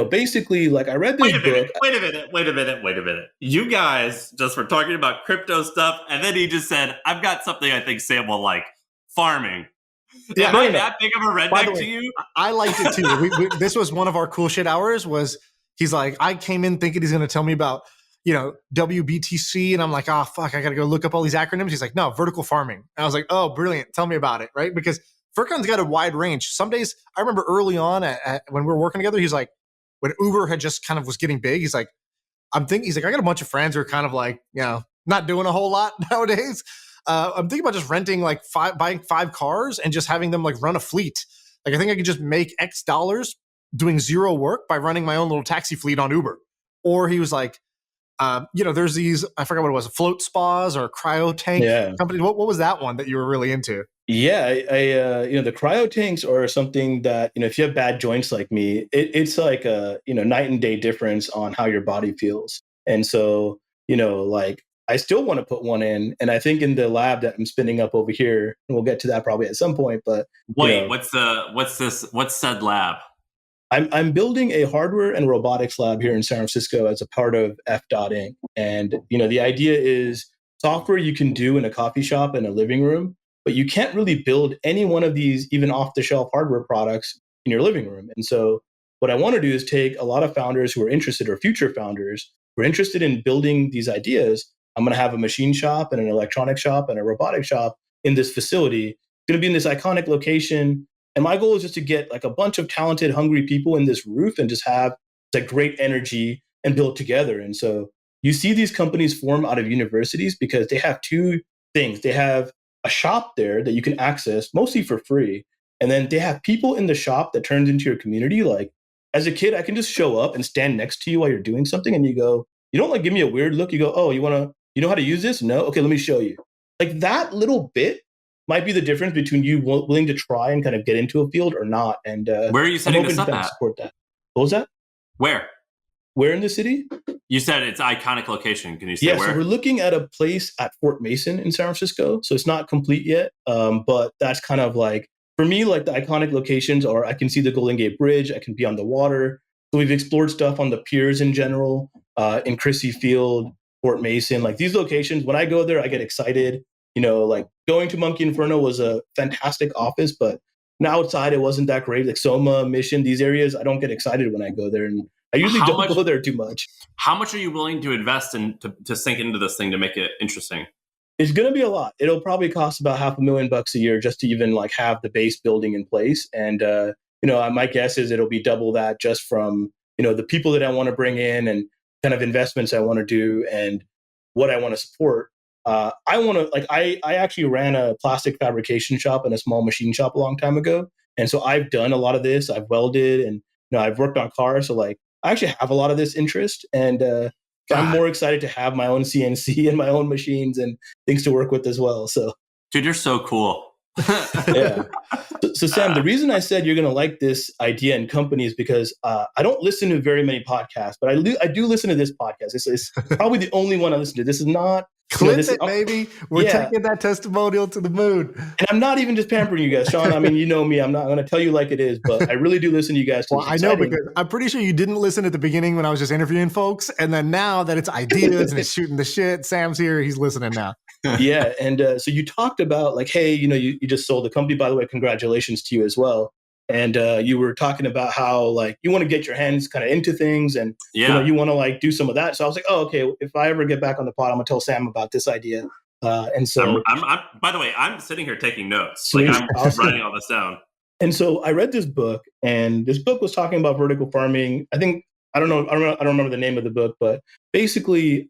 basically, like I read this book. Wait a minute. You guys just were talking about crypto stuff, and then he just said, "I've got something I think Sam will like: farming." Yeah, Am I that big of a redneck to you? I liked it too. This was one of our cool shit hours. He's like, I came in thinking he's going to tell me about WBTC, and I'm like, oh fuck, I got to go look up all these acronyms. He's like, no, vertical farming. And I was like, oh, brilliant. Tell me about it, right? Because Furqan's got a wide range. Some days, I remember early on when we were working together, he's like, when Uber had just kind of was getting big, he's like, I got a bunch of friends who are kind of like, not doing a whole lot nowadays. I'm thinking about just renting buying 5 cars and just having them like run a fleet. Like I think I could just make X dollars doing zero work by running my own little taxi fleet on Uber. Or he was like, there's these, I forgot what it was, float spas or cryo tank companies. What was that one that you were really into? Yeah, the cryo tanks are something that, if you have bad joints like me, it's like a, night and day difference on how your body feels. And so, like I still want to put one in. And I think in the lab that I'm spinning up over here, and we'll get to that probably at some point, but wait, what's said lab? I'm building a hardware and robotics lab here in San Francisco as a part of f.inc. And, the idea is software you can do in a coffee shop and a living room, but you can't really build any one of these even off-the-shelf hardware products in your living room. And so what I want to do is take a lot of founders who are interested, or future founders who are interested in building these ideas. I'm going to have a machine shop and an electronic shop and a robotic shop in this facility. It's going to be in this iconic location. And my goal is just to get like a bunch of talented, hungry people in this roof and just have like great energy and build together. And so you see these companies form out of universities because they have two things. They have a shop there that you can access mostly for free. And then they have people in the shop that turns into your community. Like as a kid, I can just show up and stand next to you while you're doing something. And you go, you don't like give me a weird look. You go, oh, you know how to use this? No? Okay, let me show you. Like that little bit might be the difference between you willing to try and kind of get into a field or not. And where are you setting this up at? Support that. What was that? Where? Where in the city? You said it's iconic location. Can you say where? So we're looking at a place at Fort Mason in San Francisco. So it's not complete yet, but that's kind of like, for me, like the iconic locations are, I can see the Golden Gate Bridge, I can be on the water. So we've explored stuff on the piers in general, in Chrissy Field, Fort Mason. Like these locations, when I go there, I get excited. Like going to Monkey Inferno was a fantastic office, but outside it wasn't that great. Like Soma, Mission, these areas, I don't get excited when I go there. And I usually don't go there too much. How much are you willing to invest in to sink into this thing to make it interesting? It's going to be a lot. It'll probably cost about $500,000 a year just to even like have the base building in place. And, my guess is it'll be double that just from, the people that I want to bring in and kind of investments I want to do and what I want to support. I actually ran a plastic fabrication shop and a small machine shop a long time ago. And so I've done a lot of this. I've welded and, I've worked on cars. So like, I actually have a lot of this interest, and I'm more excited to have my own CNC and my own machines and things to work with as well. So, dude, you're so cool. Yeah. So Sam, the reason I said you're going to like this idea and company is because I don't listen to very many podcasts, but I do listen to this podcast. It's probably the only one I listen to. This is not baby. We're taking that testimonial to the moon. And I'm not even just pampering you guys, Shaan. I mean, you know me. I'm not going to tell you like it is, but I really do listen to you guys. Well, I know because I'm pretty sure you didn't listen at the beginning when I was just interviewing folks. And then now that it's ideas and it's shooting the shit, Sam's here. He's listening now. Yeah. And so you talked about like, hey, you just sold the company. By the way, congratulations to you as well. And you were talking about how like you want to get your hands kind of into things and you want to like do some of that. So I was like, oh, okay, if I ever get back on the pod, I'm gonna tell Sam about this idea. And so I'm by the way, I'm sitting here taking notes. Sweet. Like I'm writing all this down. And so I read this book, and this book was talking about vertical farming. I don't remember the name of the book, but basically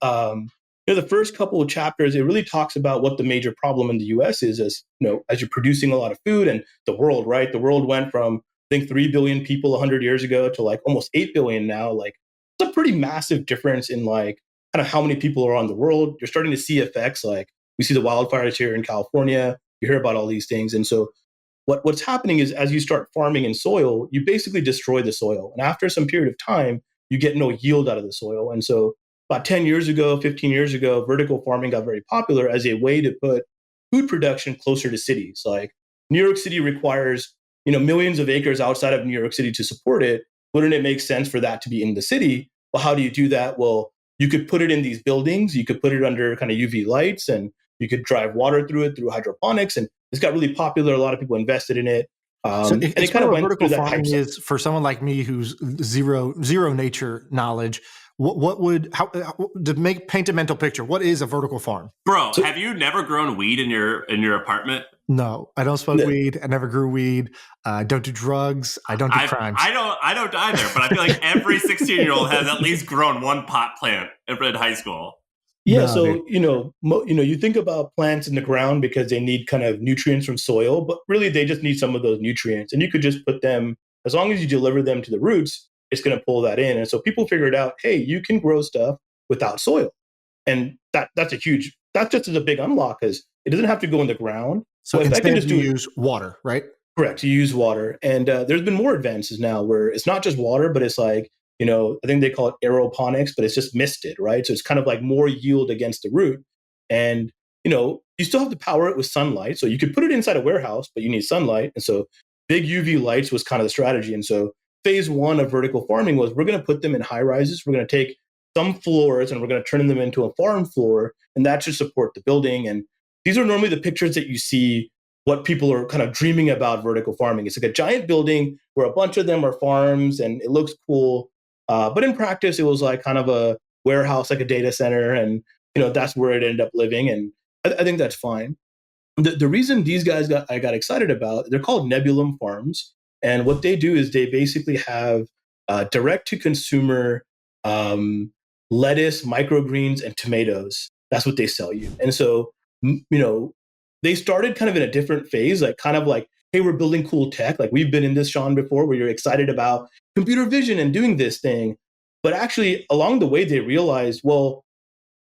the first couple of chapters, it really talks about what the major problem in the US is as you're producing a lot of food, and the world, right? The world went from, I think, 3 billion people 100 years ago to like almost 8 billion now. Like it's a pretty massive difference in like kind of how many people are on the world. You're starting to see effects like we see the wildfires here in California. You hear about all these things. And so what's happening is as you start farming in soil, you basically destroy the soil. And after some period of time, you get no yield out of the soil. And so about 10 years ago, 15 years ago, vertical farming got very popular as a way to put food production closer to cities. Like New York City requires, millions of acres outside of New York City to support it. Wouldn't it make sense for that to be in the city? Well, how do you do that? Well, you could put it in these buildings. You could put it under kind of UV lights, and you could drive water through it through hydroponics. And it's got really popular. A lot of people invested in in it. It's kind of vertical farming is for someone like me who's zero nature knowledge. What would paint a mental picture? What is a vertical farm, bro? Have you never grown weed in your apartment? No, I don't smoke weed. I never grew weed. I don't do drugs. I don't do crimes. I don't either. But I feel like every 16-year-old has at least grown one pot plant in high school. Yeah, no, so you think about plants in the ground because they need kind of nutrients from soil, but really they just need some of those nutrients, and you could just put them, as long as you deliver them to the roots, it's going to pull that in. And so people figured out, hey, you can grow stuff without soil, and that's just a big unlock because it doesn't have to go in the ground. So instead you use water, right? Correct. You use water, and there's been more advances now where it's not just water, but it's like, I think they call it aeroponics, but it's just misted, right? So it's kind of like more yield against the root. And, you still have to power it with sunlight. So you could put it inside a warehouse, but you need sunlight. And so big UV lights was kind of the strategy. And so phase one of vertical farming was we're going to put them in high rises. We're going to take some floors and we're going to turn them into a farm floor. And that should support the building. And these are normally the pictures that you see what people are kind of dreaming about vertical farming. It's like a giant building where a bunch of them are farms and it looks cool. But in practice, it was like kind of a warehouse, like a data center. And, that's where it ended up living. And I think that's fine. The reason these guys I got excited about, they're called Nebulum Farms. And what they do is they basically have direct-to-consumer lettuce, microgreens, and tomatoes. That's what they sell you. And so, they started kind of in a different phase, like kind of like, hey, we're building cool tech. Like we've been in this, Shaan, before, where you're excited about computer vision and doing this thing. But actually, along the way, they realized, well,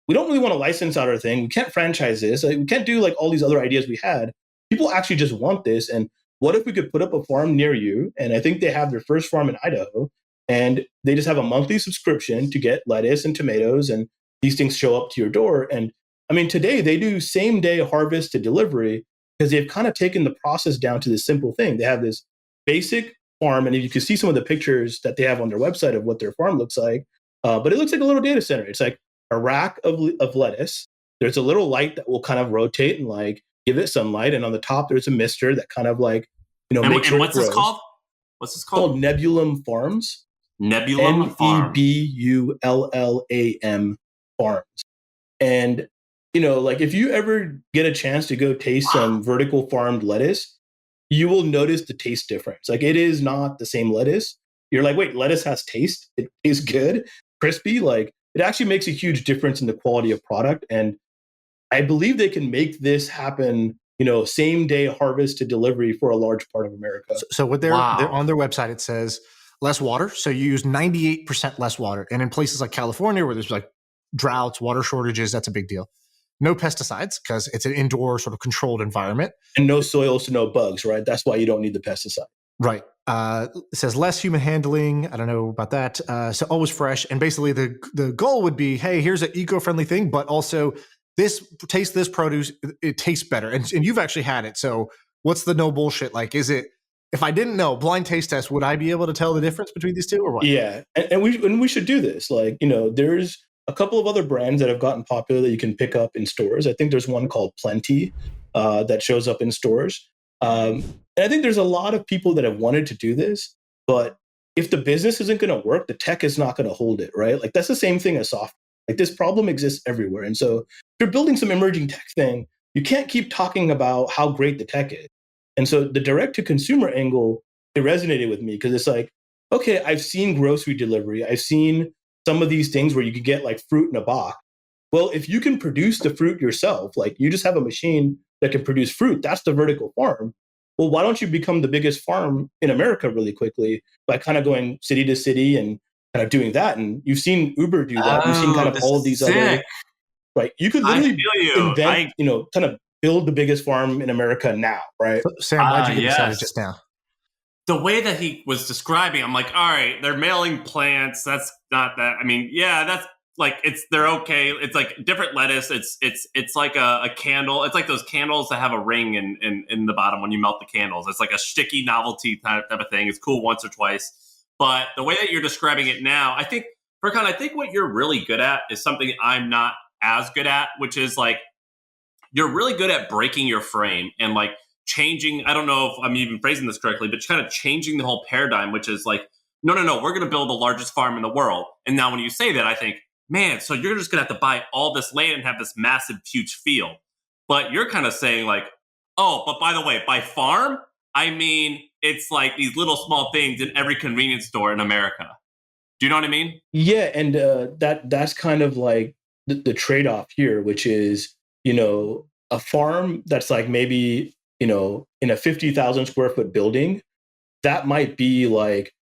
we don't really want to license out our thing. We can't franchise this. Like, we can't do like all these other ideas we had. People actually just want this. And what if we could put up a farm near you? And I think they have their first farm in Idaho. And they just have a monthly subscription to get lettuce and tomatoes, and these things show up to your door. And I mean, today they do same day harvest to delivery because they've kind of taken the process down to this simple thing. They have this basic farm, and you can see some of the pictures that they have on their website of what their farm looks like. But it looks like a little data center. It's like a rack of lettuce. There's a little light that will kind of rotate and like give it sunlight. And on the top, there's a mister that kind of like, makes sure it what's grows. this called? What's this called? It's called Nebulum Farms. Nebulum Farms. Nebullam Farms. And, like if you ever get a chance to go taste some vertical farmed lettuce, you will notice the taste difference. Like it is not the same lettuce. You're like, wait, lettuce has taste. It is good, crispy. Like it actually makes a huge difference in the quality of product. And I believe they can make this happen, same day harvest to delivery for a large part of America. So what they're on their website, it says less water. So you use 98% less water. And in places like California, where there's like droughts, water shortages, that's a big deal. No pesticides because it's an indoor sort of controlled environment. And no soils to no bugs, right? That's why you don't need the pesticide. Right. It says less human handling. I don't know about that. So always fresh. And basically the goal would be, hey, here's an eco-friendly thing, but also this produce, it tastes better. And you've actually had it. So what's the no bullshit? Like, is it, if I didn't know, blind taste test, would I be able to tell the difference between these two or what? Yeah. And we should do this. Like, there's a couple of other brands that have gotten popular that you can pick up in stores. I think there's one called Plenty that shows up in stores. And I think there's a lot of people that have wanted to do this, but if the business isn't going to work, the tech is not going to hold it, right? Like that's the same thing as software. Like this problem exists everywhere. And so if you're building some emerging tech thing, you can't keep talking about how great the tech is. And so the direct to consumer angle, it resonated with me because it's like, okay, I've seen grocery delivery. I've seen some of these things where you can get like fruit in a box. Well, if you can produce the fruit yourself, like you just have a machine that can produce fruit, that's the vertical farm. Well, why don't you become the biggest farm in America really quickly by kind of going city to city and kind of doing that? And you've seen Uber do that. You've seen kind of all of these other, right? You could literally invent, kind of build the biggest farm in America now, right? Sam, why'd you get excited just now? The way that he was describing, I'm like, all right, they're mailing plants. That's not that. I mean, yeah, that's like they're okay. It's like different lettuce. It's like a candle. It's like those candles that have a ring in the bottom when you melt the candles. It's like a sticky novelty type of thing. It's cool once or twice. But the way that you're describing it now, I think, Furqan, I think what you're really good at is something I'm not as good at, which is like you're really good at breaking your frame and like changing. I don't know if I'm even phrasing this correctly, but kind of changing the whole paradigm, which is like, no, we're going to build the largest farm in the world. And now when you say that, I think, man, so you're just going to have to buy all this land and have this massive, huge field. But you're kind of saying like, oh, but by the way, by farm, I mean, it's like these little small things in every convenience store in America. Do you know what I mean? Yeah. And that's kind of like the trade-off here, which is, a farm that's like maybe, in a 50,000 square foot building, that might be like,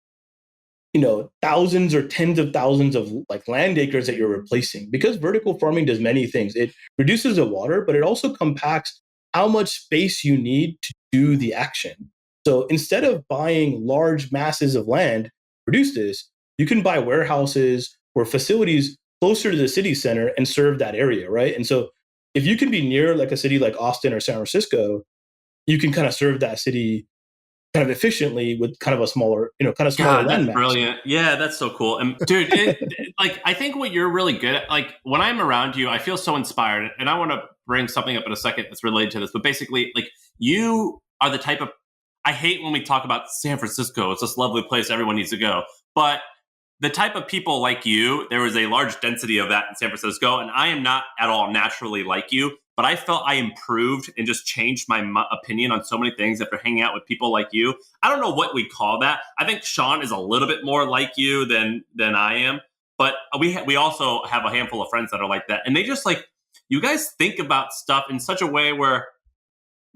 thousands or tens of thousands of like land acres that you're replacing, because vertical farming does many things. It reduces the water, but it also compacts how much space you need to do the action. So instead of buying large masses of land to produce this, you can buy warehouses or facilities closer to the city center and serve that area, right? And so if you can be near like a city like Austin or San Francisco, you can kind of serve that city kind of efficiently with kind of a smaller, smaller land mass. Brilliant. Yeah, that's so cool. And dude, like I think what you're really good at, like when I'm around you, I feel so inspired. And I want to bring something up in a second that's related to this. But basically, like you are the type of, I hate when we talk about San Francisco. It's this lovely place everyone needs to go. But the type of people like you, there was a large density of that in San Francisco. And I am not at all naturally like you. But I felt I improved and just changed my opinion on so many things after hanging out with people like you. I don't know what we call that. I think Shaan is a little bit more like you than I am. But we also have a handful of friends that are like that. And they just like, you guys think about stuff in such a way where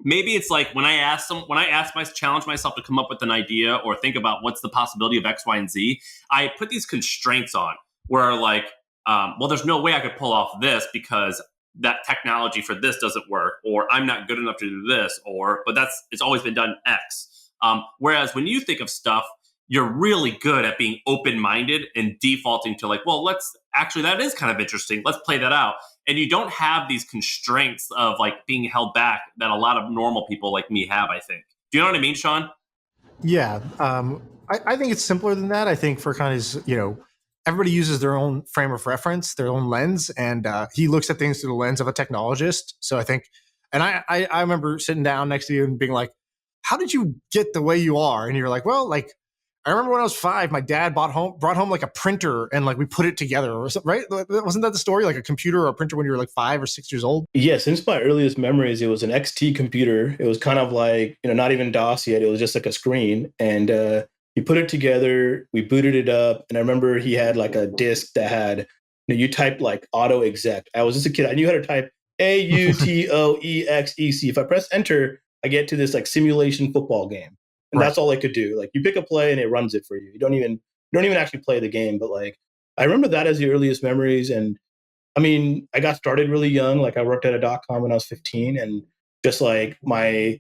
maybe it's like when I challenge myself to come up with an idea or think about what's the possibility of X, Y, and Z, I put these constraints on where like, well, there's no way I could pull off this because that technology for this doesn't work, or I'm not good enough to do this, but it's always been done X. Whereas when you think of stuff, you're really good at being open-minded and defaulting to like, well, that is kind of interesting. Let's play that out. And you don't have these constraints of like being held back that a lot of normal people like me have, I think. Do you know what I mean, Shaan? Yeah. I think it's simpler than that. I think Furqan is, everybody uses their own frame of reference, their own lens, and he looks at things through the lens of a technologist. So I think, and I remember sitting down next to you and being like, how did you get the way you are? And you're like, well, like, I remember when I was 5, my dad brought home like a printer and like we put it together, or something, right? Wasn't that the story? Like a computer or a printer when you were like 5 or 6 years old? Yeah, since my earliest memories, it was an XT computer. It was kind of like, not even DOS yet. It was just like a screen. And he put it together, we booted it up. And I remember he had like a disk that had, you typed like auto exec. I was just a kid. I knew how to type AUTOEXEC. If I press enter, I get to this like simulation football game. And that's all I could do. Like you pick a play and it runs it for you. You don't even actually play the game. But like I remember that as the earliest memories. And I mean, I got started really young. Like I worked at a .com when I was 15, and just like my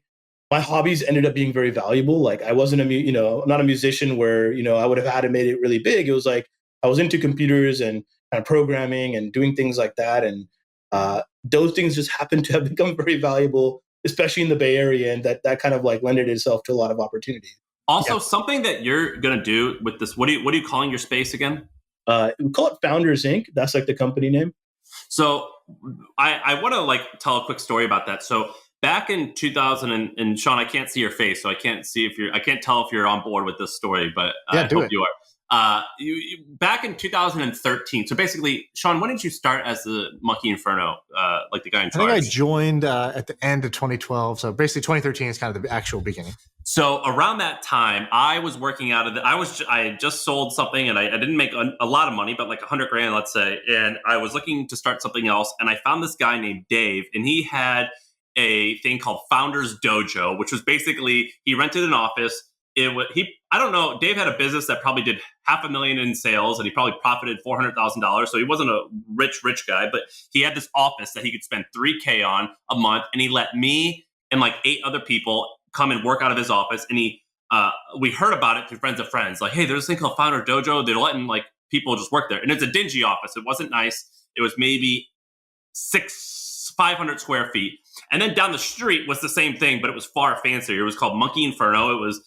hobbies ended up being very valuable. Like I wasn't I'm not a musician where I would have had it made it really big. It was like I was into computers and kind of programming and doing things like that. And those things just happened to have become very valuable, especially in the Bay Area, and that kind of like lended itself to a lot of opportunity. Also, something that you're going to do with this, what are you calling your space again? We call it Founders Inc. That's like the company name. So I want to like tell a quick story about that. So back in 2000, and Shaan, I can't see your face, so I can't tell if you're on board with this story, but I hope you are. Back in 2013. So basically, Shaan, when did you start as the Monkey Inferno, like the guy in charge? I think I joined at the end of 2012. So basically 2013 is kind of the actual beginning. So around that time, I was working out of I had just sold something, and I didn't make a lot of money, but like $100,000, let's say. And I was looking to start something else. And I found this guy named Dave, and he had a thing called Founders Dojo, which was basically, he rented an office. I don't know. Dave had a business that probably did $500,000 in sales, and he probably profited $400,000. So he wasn't a rich guy, but he had this office that he could spend $3,000 on a month, and he let me and like 8 other people come and work out of his office. And we heard about it through friends of friends. Like, hey, there's this thing called Founder Dojo. They're letting like people just work there, and it's a dingy office. It wasn't nice. It was maybe 500 square feet, and then down the street was the same thing, but it was far fancier. It was called Monkey Inferno. It was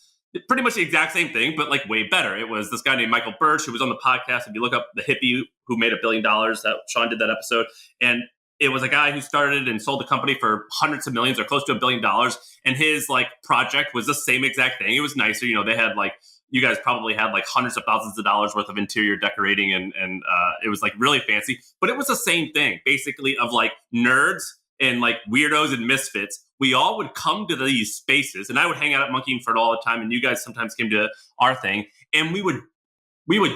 pretty much the exact same thing, but like way better. It was this guy named Michael Birch, who was on the podcast. If you look up the hippie who made $1 billion, that Shaan did that episode. And it was a guy who started and sold the company for hundreds of millions or close to $1 billion. And his like project was the same exact thing. It was nicer. They had like, you guys probably had like hundreds of thousands of dollars worth of interior decorating, and it was like really fancy, but it was the same thing basically of like nerds and like weirdos and misfits. We all would come to these spaces, and I would hang out at Monkey Inferno all the time, and you guys sometimes came to our thing, and we would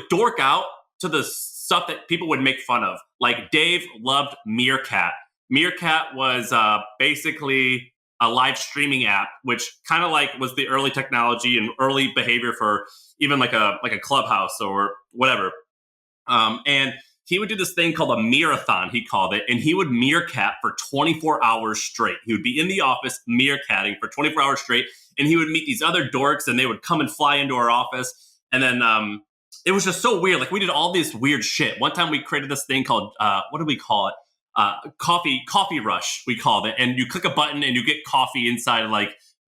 dork out to the stuff that people would make fun of. Like Dave loved Meerkat. Meerkat was basically a live streaming app, which kind of like was the early technology and early behavior for even like a Clubhouse or whatever. And he would do this thing called a Meerathon, he called it, and he would meerkat for 24 hours straight. He would be in the office meerkatting for 24 hours straight, and he would meet these other dorks, and they would come and fly into our office. And then it was just so weird. Like, we did all this weird shit. One time we created this thing called, what did we call it? Coffee Rush, we called it. And you click a button, and you get coffee inside of like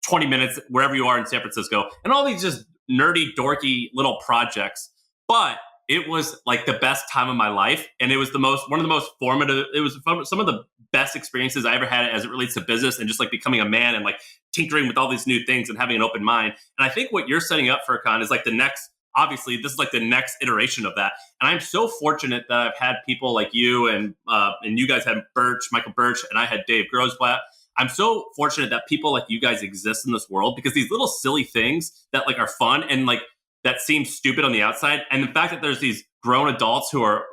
20 minutes, wherever you are in San Francisco. And all these just nerdy, dorky little projects. But it was like the best time of my life. And it was one of the most formative. It was some of the best experiences I ever had as it relates to business and just like becoming a man and like tinkering with all these new things and having an open mind. And I think what you're setting up, Furqan, is like the next, obviously this is like the next iteration of that. And I'm so fortunate that I've had people like you and you guys had Michael Birch, and I had Dave Grosblatt. I'm so fortunate that people like you guys exist in this world, because these little silly things that like are fun and like that seem stupid on the outside, and the fact that there's these grown adults who are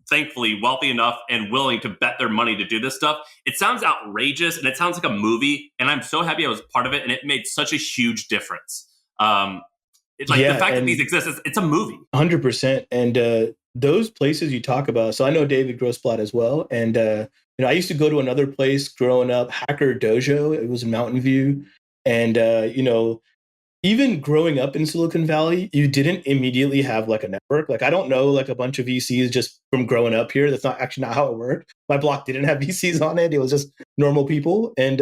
thankfully wealthy enough and willing to bet their money to do this stuff, it sounds outrageous and it sounds like a movie, and I'm so happy I was part of it, and it made such a huge difference. It's like the fact that these exist, it's a movie. 100%. And those places you talk about, so I know David Grossblatt as well, and I used to go to another place growing up, Hacker Dojo. It was in Mountain View, and even growing up in Silicon Valley, you didn't immediately have like a network. Like I don't know like a bunch of VCs just from growing up here. That's not actually not how it worked. My block didn't have VCs on it. It was just normal people. And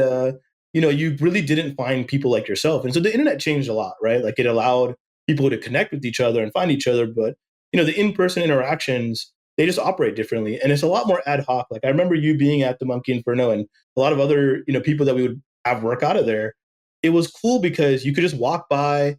you really didn't find people like yourself. And so the internet changed a lot, right? Like it allowed people to connect with each other and find each other. But the in-person interactions, they just operate differently. And it's a lot more ad hoc. Like I remember you being at the Monkey Inferno and a lot of other, people that we would have work out of there. It was cool because you could just walk by,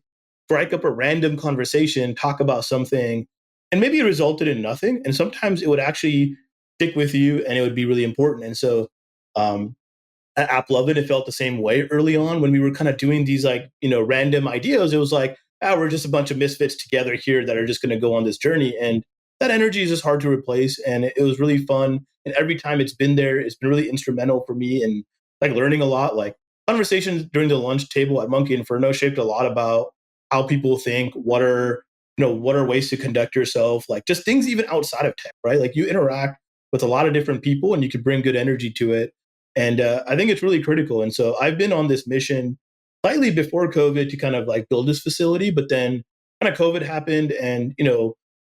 strike up a random conversation, talk about something, and maybe it resulted in nothing. And sometimes it would actually stick with you and it would be really important. And so at AppLovin, it felt the same way early on when we were kind of doing these random ideas. It was like, we're just a bunch of misfits together here that are just going to go on this journey. And that energy is just hard to replace. And it was really fun. And every time it's been there, it's been really instrumental for me and like learning a lot. Like conversations during the lunch table at Monkey Inferno shaped a lot about how people think, what are ways to conduct yourself, like just things even outside of tech, right? Like you interact with a lot of different people and you could bring good energy to it. And I think it's really critical. And so I've been on this mission slightly before COVID to kind of like build this facility, but then kind of COVID happened. And,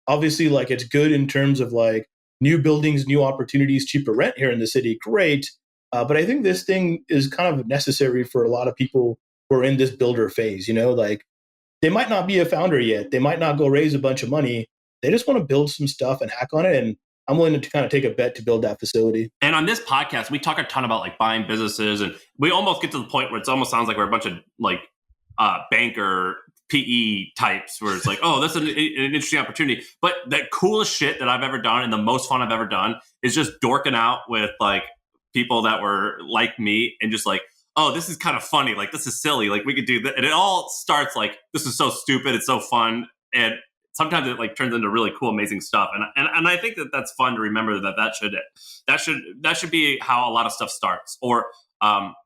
obviously like it's good in terms of like new buildings, new opportunities, cheaper rent here in the city. Great. But I think this thing is kind of necessary for a lot of people who are in this builder phase, like they might not be a founder yet. They might not go raise a bunch of money. They just want to build some stuff and hack on it. And I'm willing to kind of take a bet to build that facility. And on this podcast, we talk a ton about like buying businesses, and we almost get to the point where it almost sounds like we're a bunch of like banker PE types where it's like, oh, that's an interesting opportunity. But the coolest shit that I've ever done and the most fun I've ever done is just dorking out with like people that were like me and just like, oh, this is kind of funny. Like, this is silly. Like, we could do that. And it all starts like, this is so stupid. It's so fun. And sometimes it like turns into really cool, amazing stuff. And I think that that's fun to remember that should be how a lot of stuff starts. Or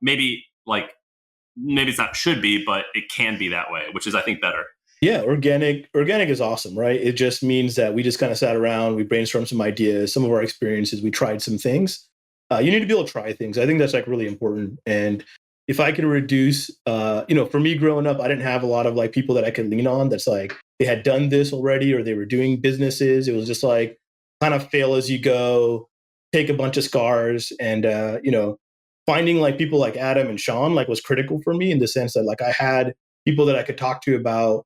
maybe it's not should be, but it can be that way, which is, I think, better. Yeah, organic is awesome, right? It just means that we just kind of sat around, we brainstormed some ideas, some of our experiences, we tried some things. You need to be able to try things. I think that's like really important. And if I can reduce, for me growing up, I didn't have a lot of like people that I could lean on. That's like they had done this already or they were doing businesses. It was just like kind of fail as you go, take a bunch of scars, and finding like people like Adam and Shaan like was critical for me in the sense that like I had people that I could talk to about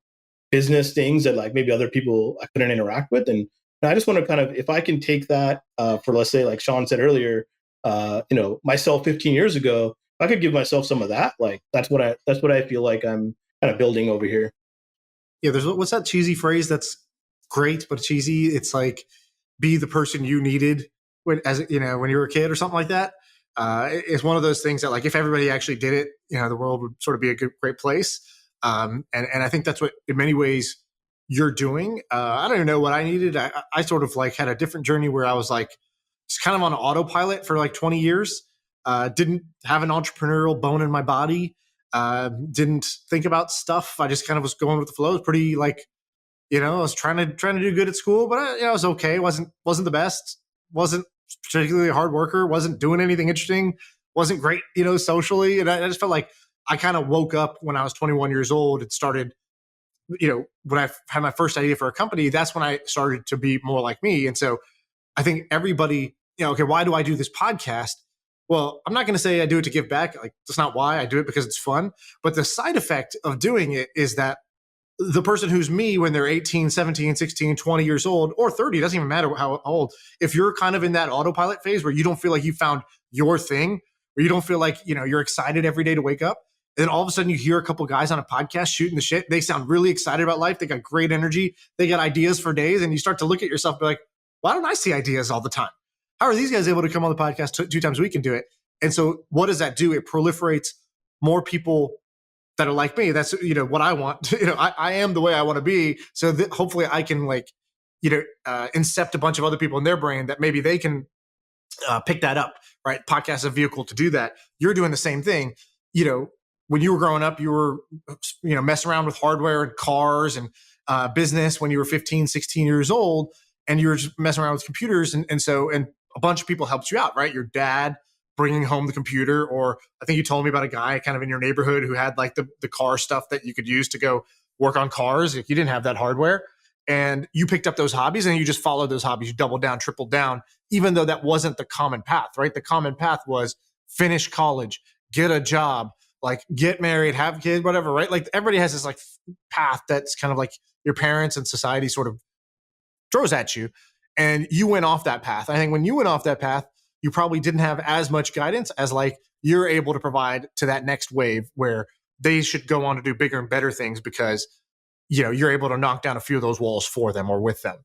business things that like maybe other people I couldn't interact with. And I just want to kind of, if I can take that for, let's say, like Shaan said earlier, myself 15 years ago, if I could give myself some of that, like that's what I feel like I'm kind of building over here. Yeah, there's what's that cheesy phrase that's great but cheesy? It's like be the person you needed when you were a kid or something like that. It's one of those things that like if everybody actually did it, the world would sort of be a great place. And I think that's what in many ways you're doing. I don't even know what I needed. I sort of like had a different journey where I was like just kind of on autopilot for like 20 years. Didn't have an entrepreneurial bone in my body. Didn't think about stuff. I just kind of was going with the flow. It was pretty like, I was trying to do good at school, but I was okay. Wasn't the best. Wasn't particularly a hard worker. Wasn't doing anything interesting. Wasn't great, socially. And I just felt like I kind of woke up when I was 21 years old and started, when I had my first idea for a company, that's when I started to be more like me. And so I think everybody, okay, why do I do this podcast? Well, I'm not going to say I do it to give back. Like, that's not why. I do it because it's fun. But the side effect of doing it is that the person who's me when they're 18, 17, 16, 20 years old, or 30, doesn't even matter how old, if you're kind of in that autopilot phase where you don't feel like you found your thing, where you don't feel like, you're excited every day to wake up, and then all of a sudden you hear a couple guys on a podcast shooting the shit. They sound really excited about life. They got great energy. They got ideas for days. And you start to look at yourself and be like, why don't I see ideas all the time? How are these guys able to come on the podcast two times a week and do it? And so what does that do? It proliferates more people that are like me. That's, what I want. I am the way I want to be. So that hopefully I can incept a bunch of other people in their brain that maybe they can pick that up, right? Podcast is a vehicle to do that. You're doing the same thing. When you were growing up, you were, messing around with hardware and cars and business when you were 15, 16 years old, and you were just messing around with computers. And a bunch of people helped you out, right? Your dad bringing home the computer, or I think you told me about a guy kind of in your neighborhood who had like the car stuff that you could use to go work on cars if you didn't have that hardware. And you picked up those hobbies and you just followed those hobbies. You doubled down, tripled down, even though that wasn't the common path, right? The common path was finish college, get a job, like get married, have kids, whatever, right? Like everybody has this like path that's kind of like your parents and society sort of throws at you. And you went off that path. I think when you went off that path, you probably didn't have as much guidance as like you're able to provide to that next wave where they should go on to do bigger and better things because, you know, you're able to knock down a few of those walls for them or with them.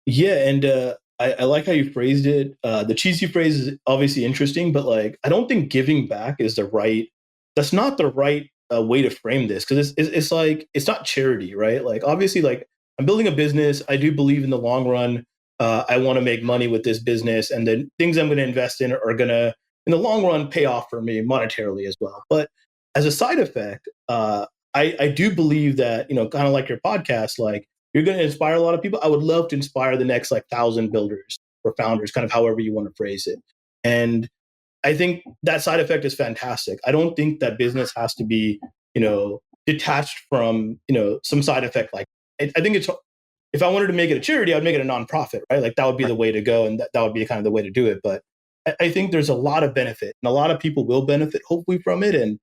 Yeah. And I like how you phrased it. The cheesy phrase is obviously interesting, but like, I don't think giving back is that's not the right way to frame this. Cause it's like, it's not charity, right? Like, obviously, like I'm building a business. I do believe in the long run, I want to make money with this business, and the things I'm going to invest in are going to, in the long run, pay off for me monetarily as well. But as a side effect, I do believe that, you know, kind of like your podcast, like you're going to inspire a lot of people. I would love to inspire the next like 1,000 builders or founders, kind of however you want to phrase it. And I think that side effect is fantastic. I don't think that business has to be, you know, detached from, you know, some side effect. Like I think it's, if I wanted to make it a charity, I'd make it a nonprofit, right? Like that would be the way to go, and that would be kind of the way to do it. But I think there's a lot of benefit, and a lot of people will benefit hopefully from it. And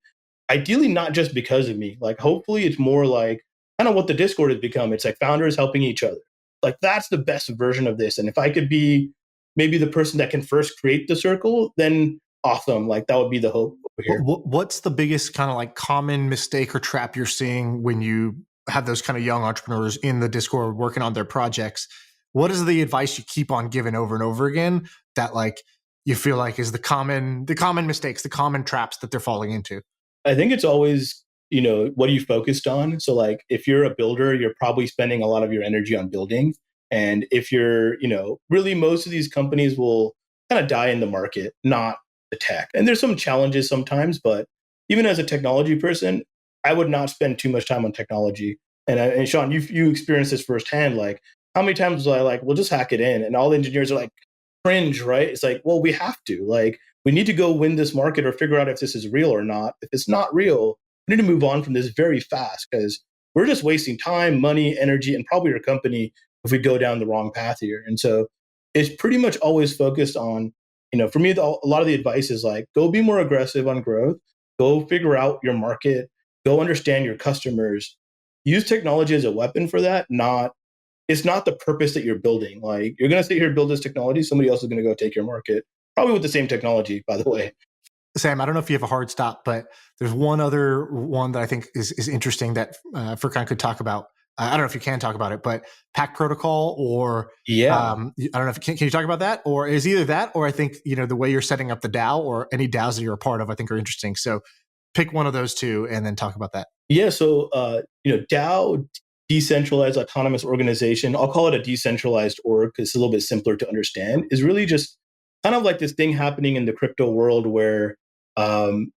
ideally not just because of me. Like hopefully it's more like kind of what the Discord has become. It's like founders helping each other. Like that's the best version of this. And if I could be maybe the person that can first create the circle, then awesome. Like that would be the hope over here. What's the biggest kind of like common mistake or trap you're seeing when you have those kind of young entrepreneurs in the Discord working on their projects? What is the advice you keep on giving over and over again that like you feel like is the common mistakes, the common traps that they're falling into? I think it's always, you know, what are you focused on? So like if you're a builder, you're probably spending a lot of your energy on building. And if you're, you know, really most of these companies will kind of die in the market, not the tech. And there's some challenges sometimes, but even as a technology person, I would not spend too much time on technology. And Shaan, you experienced this firsthand. Like how many times was I like, well, just hack it in? And all the engineers are like, cringe, right? It's like, well, we have to. Like, we need to go win this market or figure out if this is real or not. If it's not real, we need to move on from this very fast because we're just wasting time, money, energy, and probably your company if we go down the wrong path here. And so it's pretty much always focused on, you know, for me, a lot of the advice is like, go be more aggressive on growth, go figure out your market, go understand your customers, use technology as a weapon for that. It's not the purpose that you're building. Like you're going to sit here and build this technology. Somebody else is going to go take your market, probably with the same technology, by the way. Sam, I don't know if you have a hard stop, but there's one other one that I think is interesting that Furqan could talk about. I don't know if you can talk about it, but Pack Protocol or I don't know if can you talk about that, or is either that, or I think, you know, the way you're setting up the DAO or any DAOs that you're a part of, I think are interesting. So pick one of those two and then talk about that. Yeah. So, you know, DAO, decentralized autonomous organization, I'll call it a decentralized org because it's a little bit simpler to understand, is really just kind of like this thing happening in the crypto world where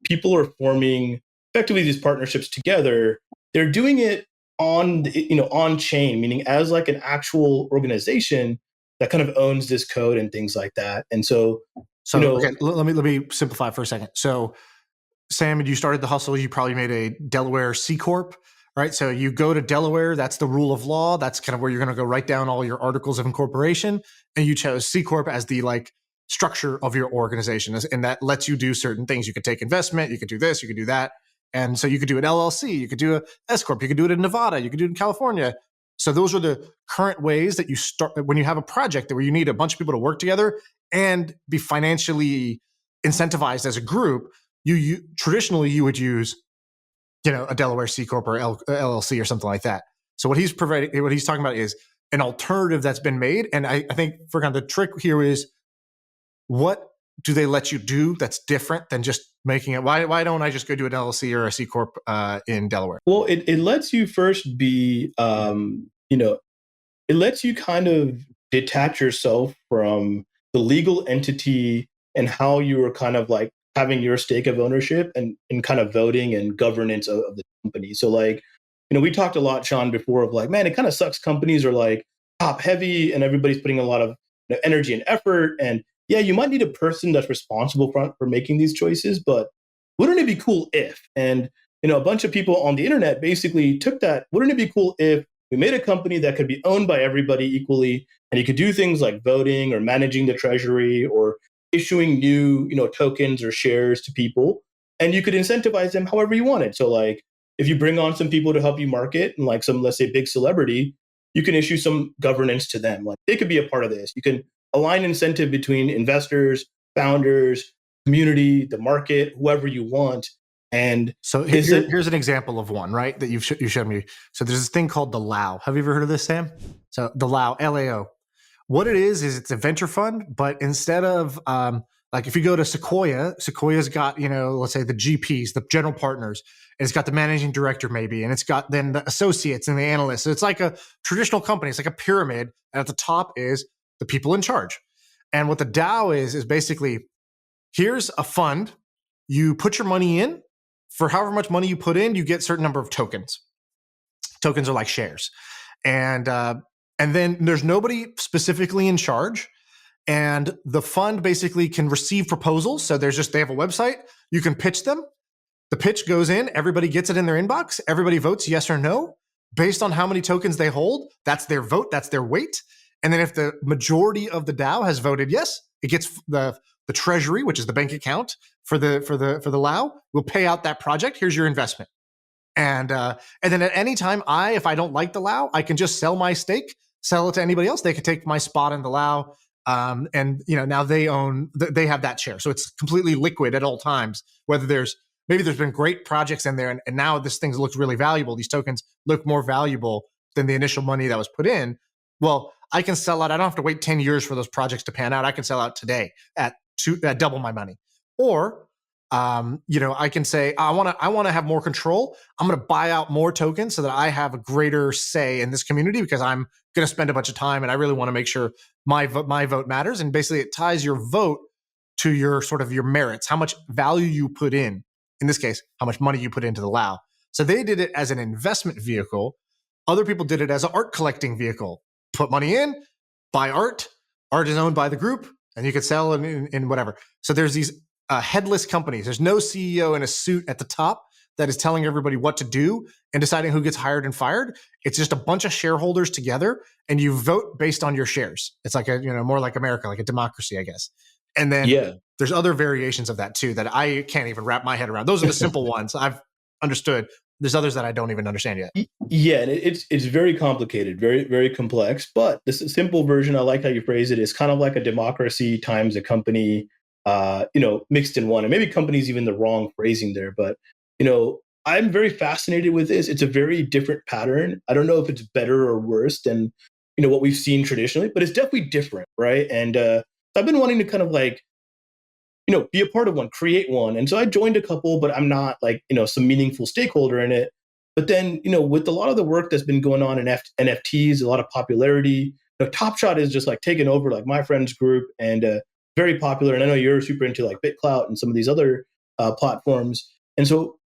people are forming effectively these partnerships together. They're doing it on chain, meaning as like an actual organization that kind of owns this code and things like that. And so okay, let me simplify for a second. So Sam, you started the hustle, you probably made a Delaware C Corp, right? So you go to Delaware, that's the rule of law. That's kind of where you're going to go write down all your articles of incorporation. And you chose C Corp as the like structure of your organization. And that lets you do certain things. You could take investment, you could do this, you could do that. And so you could do an LLC, you could do a S Corp, you could do it in Nevada, you could do it in California. So those are the current ways that you start when you have a project where you need a bunch of people to work together and be financially incentivized as a group. You traditionally you would use, you know, a Delaware C Corp or LLC or something like that. So what he's talking about is an alternative that's been made. And I think for kind of the trick here is, what do they let you do that's different than just making it? Why don't I just go do an LLC or a C Corp in Delaware? Well, it lets you first be, it lets you kind of detach yourself from the legal entity and how you were kind of like having your stake of ownership and kind of voting and governance of the company. So like, you know, we talked a lot, Shaan, before of like, man, it kind of sucks. Companies are like top heavy and everybody's putting a lot of energy and effort. And yeah, you might need a person that's responsible for making these choices, but wouldn't it be cool if? And a bunch of people on the internet basically took that. Wouldn't it be cool if we made a company that could be owned by everybody equally, and you could do things like voting or managing the treasury or issuing new, tokens or shares to people, and you could incentivize them however you wanted. So like, if you bring on some people to help you market, and like some, let's say, big celebrity, you can issue some governance to them. Like they could be a part of this. You can align incentive between investors, founders, community, the market, whoever you want. And so here's an example of one, right, that you showed me. So there's this thing called the LAO. Have you ever heard of this, Sam? So the LAO, LAO. What it is it's a venture fund, but instead of like if you go to Sequoia's got, let's say the GPs, the general partners, and it's got the managing director maybe, and it's got then the associates and the analysts. So it's like a traditional company. It's like a pyramid, and at the top is the people in charge. And what the DAO is basically, here's a fund. You put your money in. For however much money you put in, you get a certain number of tokens. Tokens are like shares. And then there's nobody specifically in charge. And the fund basically can receive proposals. So they have a website. You can pitch them. The pitch goes in. Everybody gets it in their inbox. Everybody votes yes or no. Based on how many tokens they hold, that's their vote. That's their weight. And then if the majority of the DAO has voted yes, it gets the treasury, which is the bank account for the LAO, will pay out that project. Here's your investment. And then at any time, if I don't like the LAO, I can just sell my stake, sell it to anybody else. They can take my spot in the LAO. And now they have that share. So it's completely liquid at all times, whether there's been great projects in there. And now this thing looks really valuable. These tokens look more valuable than the initial money that was put in. Well, I can sell out. I don't have to wait 10 years for those projects to pan out. I can sell out today at double my money. Or, I can say, I want to have more control. I'm going to buy out more tokens so that I have a greater say in this community because I'm going to spend a bunch of time and I really want to make sure my vote matters. And basically it ties your vote to your sort of your merits, how much value you put in this case, how much money you put into the LAO. So they did it as an investment vehicle. Other people did it as an art collecting vehicle. Put money in, buy art. Art is owned by the group, and you could sell in whatever. So there's these headless companies. There's no CEO in a suit at the top that is telling everybody what to do and deciding who gets hired and fired. It's just a bunch of shareholders together, and you vote based on your shares. It's like more like America, like a democracy, I guess. And then there's other variations of that too that I can't even wrap my head around. Those are the simple ones I've understood. There's others that I don't even understand yet. Yeah, and it's very complicated, very, very complex. But the simple version, I like how you phrase it, is kind of like a democracy times a company, mixed in one. And maybe company is even the wrong phrasing there. But, I'm very fascinated with this. It's a very different pattern. I don't know if it's better or worse than, what we've seen traditionally, but it's definitely different, right? And I've been wanting to kind of like, be a part of one, create one. And so I joined a couple, but I'm not like, some meaningful stakeholder in it. But then, with a lot of the work that's been going on in NFTs, a lot of popularity, Top Shot is just like taking over like my friend's group and very popular. And I know you're super into like BitClout and some of these other platforms. And so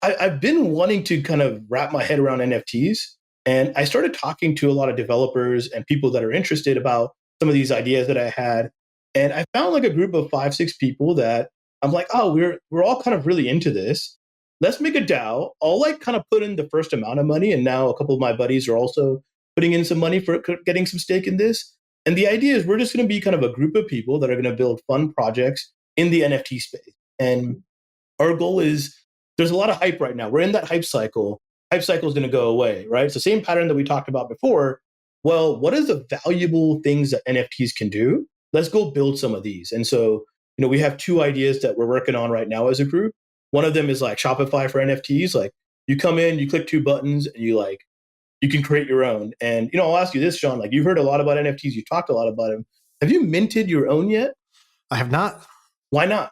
I've been wanting to kind of wrap my head around NFTs. And I started talking to a lot of developers and people that are interested about some of these ideas that I had. And I found like a group of 5-6 people that I'm like, oh, we're all kind of really into this. Let's make a DAO. I'll like kind of put in the first amount of money. And now a couple of my buddies are also putting in some money for getting some stake in this. And the idea is we're just going to be kind of a group of people that are going to build fun projects in the NFT space. And our goal is, there's a lot of hype right now. We're in that hype cycle. Hype cycle is going to go away, right? It's the same pattern that we talked about before. Well, what is the valuable things that NFTs can do? Let's go build some of these. And so, we have 2 ideas that we're working on right now as a group. One of them is like Shopify for NFTs. Like you come in, you click 2 buttons and you can create your own. And, I'll ask you this, Shaan, like you've heard a lot about NFTs. You talked a lot about them. Have you minted your own yet? I have not. Why not?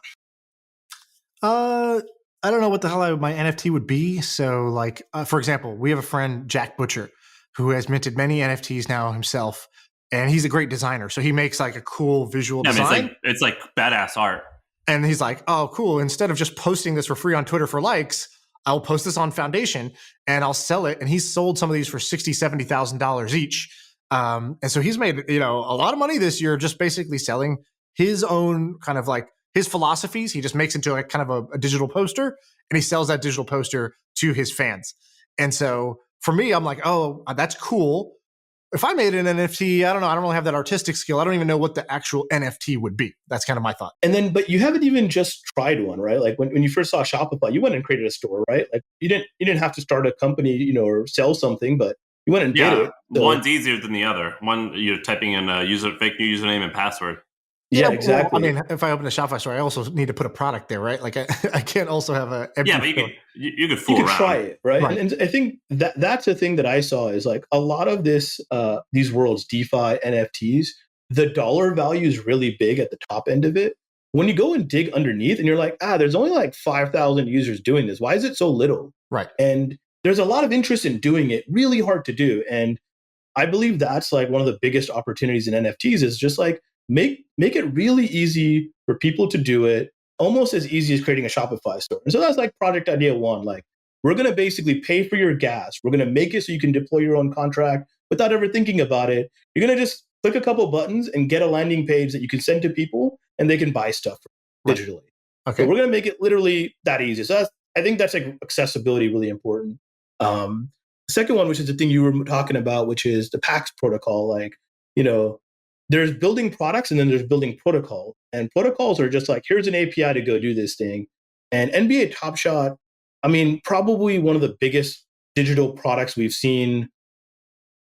I don't know what the hell my NFT would be. So like, for example, we have a friend, Jack Butcher, who has minted many NFTs now himself. And he's a great designer. So he makes like a cool visual design. It's like badass art. And he's like, oh, cool. Instead of just posting this for free on Twitter for likes, I'll post this on Foundation and I'll sell it. And he's sold some of these for $60,000, $70,000 each. And so he's made, a lot of money this year just basically selling his own kind of like his philosophies. He just makes into like kind of a digital poster, and he sells that digital poster to his fans. And so for me, I'm like, oh, that's cool. If I made an NFT, I don't know. I don't really have that artistic skill. I don't even know what the actual NFT would be. That's kind of my thought. And then, but you haven't even just tried one, right? Like when you first saw Shopify, you went and created a store, right? Like you didn't have to start a company, or sell something, but you went and did it. So, one's easier than the other. One, you're typing in a fake username and password. Yeah, exactly. Well, I mean, if I open a Shopify store, I also need to put a product there, right? Like I can't also have a empty but store. you could fool around. Try it, right? And I think that's the thing that I saw is like a lot of these worlds, DeFi, NFTs, the dollar value is really big at the top end of it. When you go and dig underneath and you're like, there's only like 5,000 users doing this. Why is it so little? Right. And there's a lot of interest in doing it, really hard to do. And I believe that's like one of the biggest opportunities in NFTs is just like, make it really easy for people to do it, almost as easy as creating a Shopify store. And so that's like project idea one. Like, we're going to basically pay for your gas. We're going to make it so you can deploy your own contract without ever thinking about it. You're going to just click a couple buttons and get a landing page that you can send to people and they can buy stuff digitally. Okay. So we're going to make it literally that easy. So I think that's like accessibility really important. The second one, which is the thing you were talking about, which is the PAX protocol. Like, there's building products and then there's building protocol. And protocols are just like, here's an API to go do this thing. And NBA Top Shot, I mean, probably one of the biggest digital products we've seen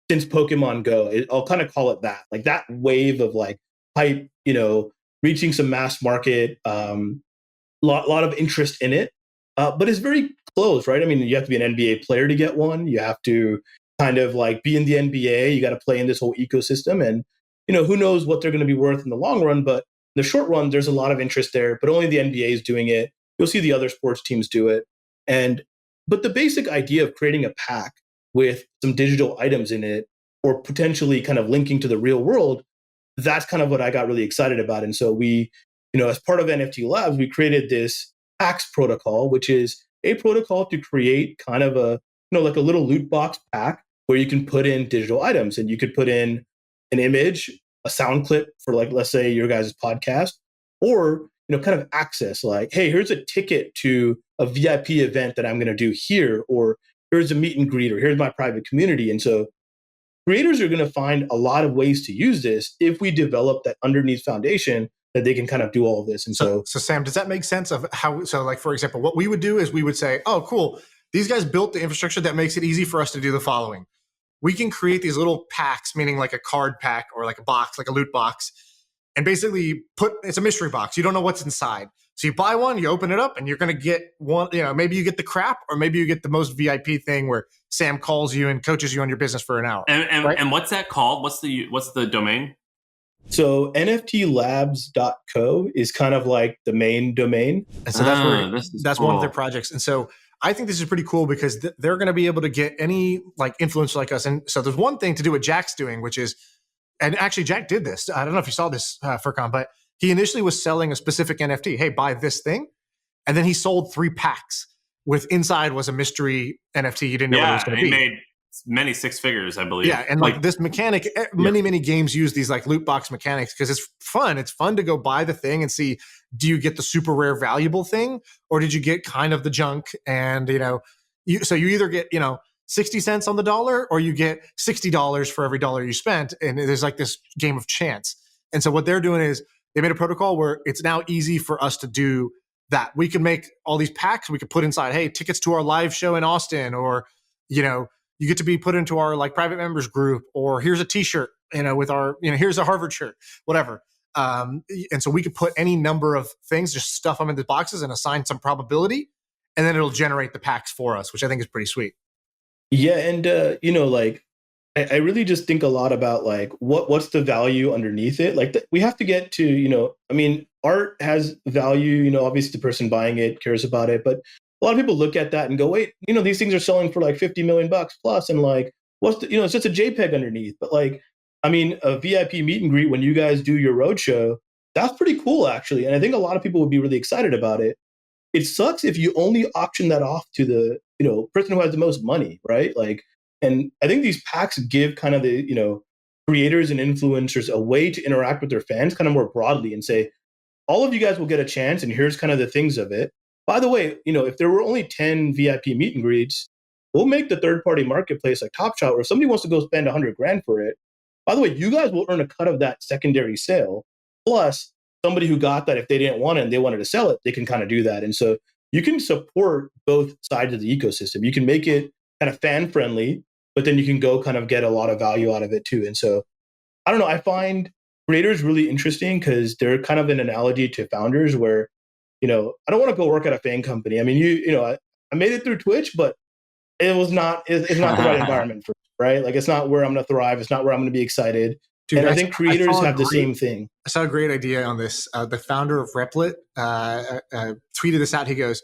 since Pokemon Go. I'll kind of call it that. Like that wave of like hype, reaching some mass market, lot of interest in it. But it's very close, right? I mean, you have to be an NBA player to get one. You have to kind of like be in the NBA. You got to play in this whole ecosystem. And who knows what they're going to be worth in the long run, but in the short run, there's a lot of interest there, but only the NBA is doing it. You'll see the other sports teams do it. But the basic idea of creating a pack with some digital items in it, or potentially kind of linking to the real world, that's kind of what I got really excited about. And so we, as part of NFT Labs, we created this PAX protocol, which is a protocol to create kind of a, like a little loot box pack where you can put in digital items, and you could put in an image, a sound clip for like, let's say your guys' podcast, or, kind of access like, hey, here's a ticket to a VIP event that I'm going to do here, or here's a meet and greet, or here's my private community. And so creators are going to find a lot of ways to use this if we develop that underneath foundation that they can kind of do all of this. And so Sam, does that make sense of how, so like, for example, what we would do is we would say, oh, cool, these guys built the infrastructure that makes it easy for us to do the following. We can create these little packs, meaning like a card pack or like a box, like a loot box, and basically it's a mystery box. You don't know what's inside. So you buy one, you open it up, and you're going to get one, maybe you get the crap, or maybe you get the most VIP thing where Sam calls you and coaches you on your business for an hour. And what's that called? What's the domain? So nftlabs.co is kind of like the main domain. And so that's one of their projects. And so I think this is pretty cool because they're going to be able to get any like influencer like us. And so there's one thing to do what Jack's doing, which is, and actually Jack did this. I don't know if you saw this, Furqan, but he initially was selling a specific NFT. Hey, buy this thing. And then he sold 3 packs with inside was a mystery NFT. You didn't know what it was going to be. He made many 6 figures, I believe. Yeah. And like this mechanic, many games use these like loot box mechanics because it's fun. It's fun to go buy the thing and see, do you get the super rare valuable thing, or did you get kind of the junk? And, so you either get, 60 cents on the dollar, or you get $60 for every dollar you spent. And there's like this game of chance. And so what they're doing is they made a protocol where it's now easy for us to do that. We can make all these packs. We could put inside, hey, tickets to our live show in Austin, or, you get to be put into our like private members group, or here's a t-shirt, with our, here's a Harvard shirt, whatever. And so we could put any number of things, just stuff them in the boxes and assign some probability, and then it'll generate the packs for us, which I think is pretty sweet. Yeah. And, like, I really just think a lot about like, what's the value underneath it? Like we have to get to, art has value, obviously the person buying it cares about it, but a lot of people look at that and go, wait, these things are selling for like $50 million plus. And like, what's the, it's just a JPEG underneath. But like, a VIP meet and greet when you guys do your roadshow, that's pretty cool actually. And I think a lot of people would be really excited about it. It sucks if you only auction that off to the, person who has the most money, right? Like, and I think these packs give kind of the, creators and influencers a way to interact with their fans kind of more broadly and say, all of you guys will get a chance, and here's kind of the things of it. By the way, if there were only 10 VIP meet and greets, we'll make the third-party marketplace like Top Shot, where if somebody wants to go spend $100,000 for it, by the way, you guys will earn a cut of that secondary sale. Plus, somebody who got that, if they didn't want it and they wanted to sell it, they can kind of do that. And so you can support both sides of the ecosystem. You can make it kind of fan-friendly, but then you can go kind of get a lot of value out of it too. And so, I don't know, I find creators really interesting because they're kind of an analogy to founders where, I don't want to go work at a FANG company. I mean, I made it through Twitch, but it's not the right environment for me, right? Like, it's not where I'm going to thrive. It's not where I'm going to be excited. Dude, and I think creators have the same thing. I saw a great idea on this. The founder of Replit tweeted this out. He goes,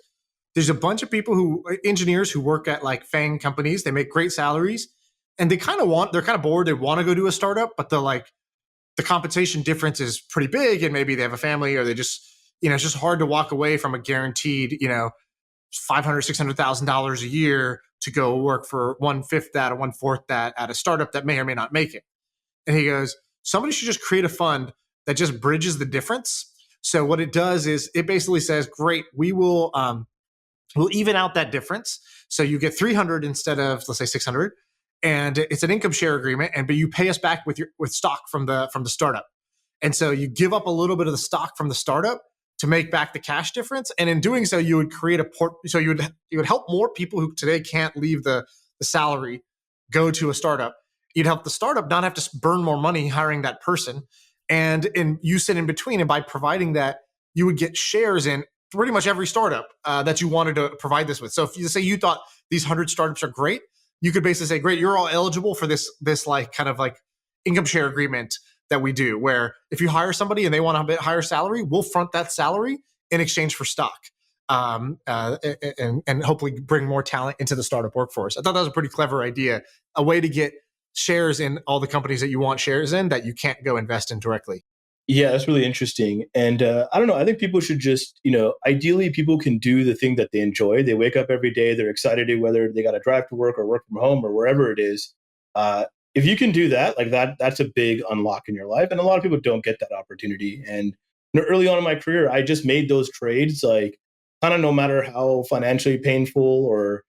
there's a bunch of people engineers who work at like FANG companies. They make great salaries and they're kind of bored. They want to go do a startup, but the compensation difference is pretty big. And maybe they have a family or they just, it's just hard to walk away from a guaranteed, $500,000, $600,000 a year to go work for 1/5 that or 1/4 that at a startup that may or may not make it. And he goes, somebody should just create a fund that just bridges the difference. So what it does is it basically says, great, we'll even out that difference. So you get 300 instead of, let's say 600. And it's an income share agreement, but you pay us back with stock from the startup. And so you give up a little bit of the stock from the startup to make back the cash difference. And in doing so, you would create so you would help more people who today can't leave the salary go to a startup. You'd help the startup not have to burn more money hiring that person. And you sit in between. And by providing that, you would get shares in pretty much every startup that you wanted to provide this with. So if you say you thought these 100 startups are great, you could basically say, great, you're all eligible for this like kind of like income share agreement that we do, where if you hire somebody and they want a bit higher salary, we'll front that salary in exchange for stock, and hopefully bring more talent into the startup workforce. I thought that was a pretty clever idea, a way to get shares in all the companies that you want shares in that you can't go invest in directly. Yeah, that's really interesting. And I don't know, I think people should just, ideally people can do the thing that they enjoy. They wake up every day, they're excited to whether they got to drive to work or work from home or wherever it is. If you can do that, like that's a big unlock in your life. And a lot of people don't get that opportunity. And early on in my career, I just made those trades, like kind of no matter how financially painful or,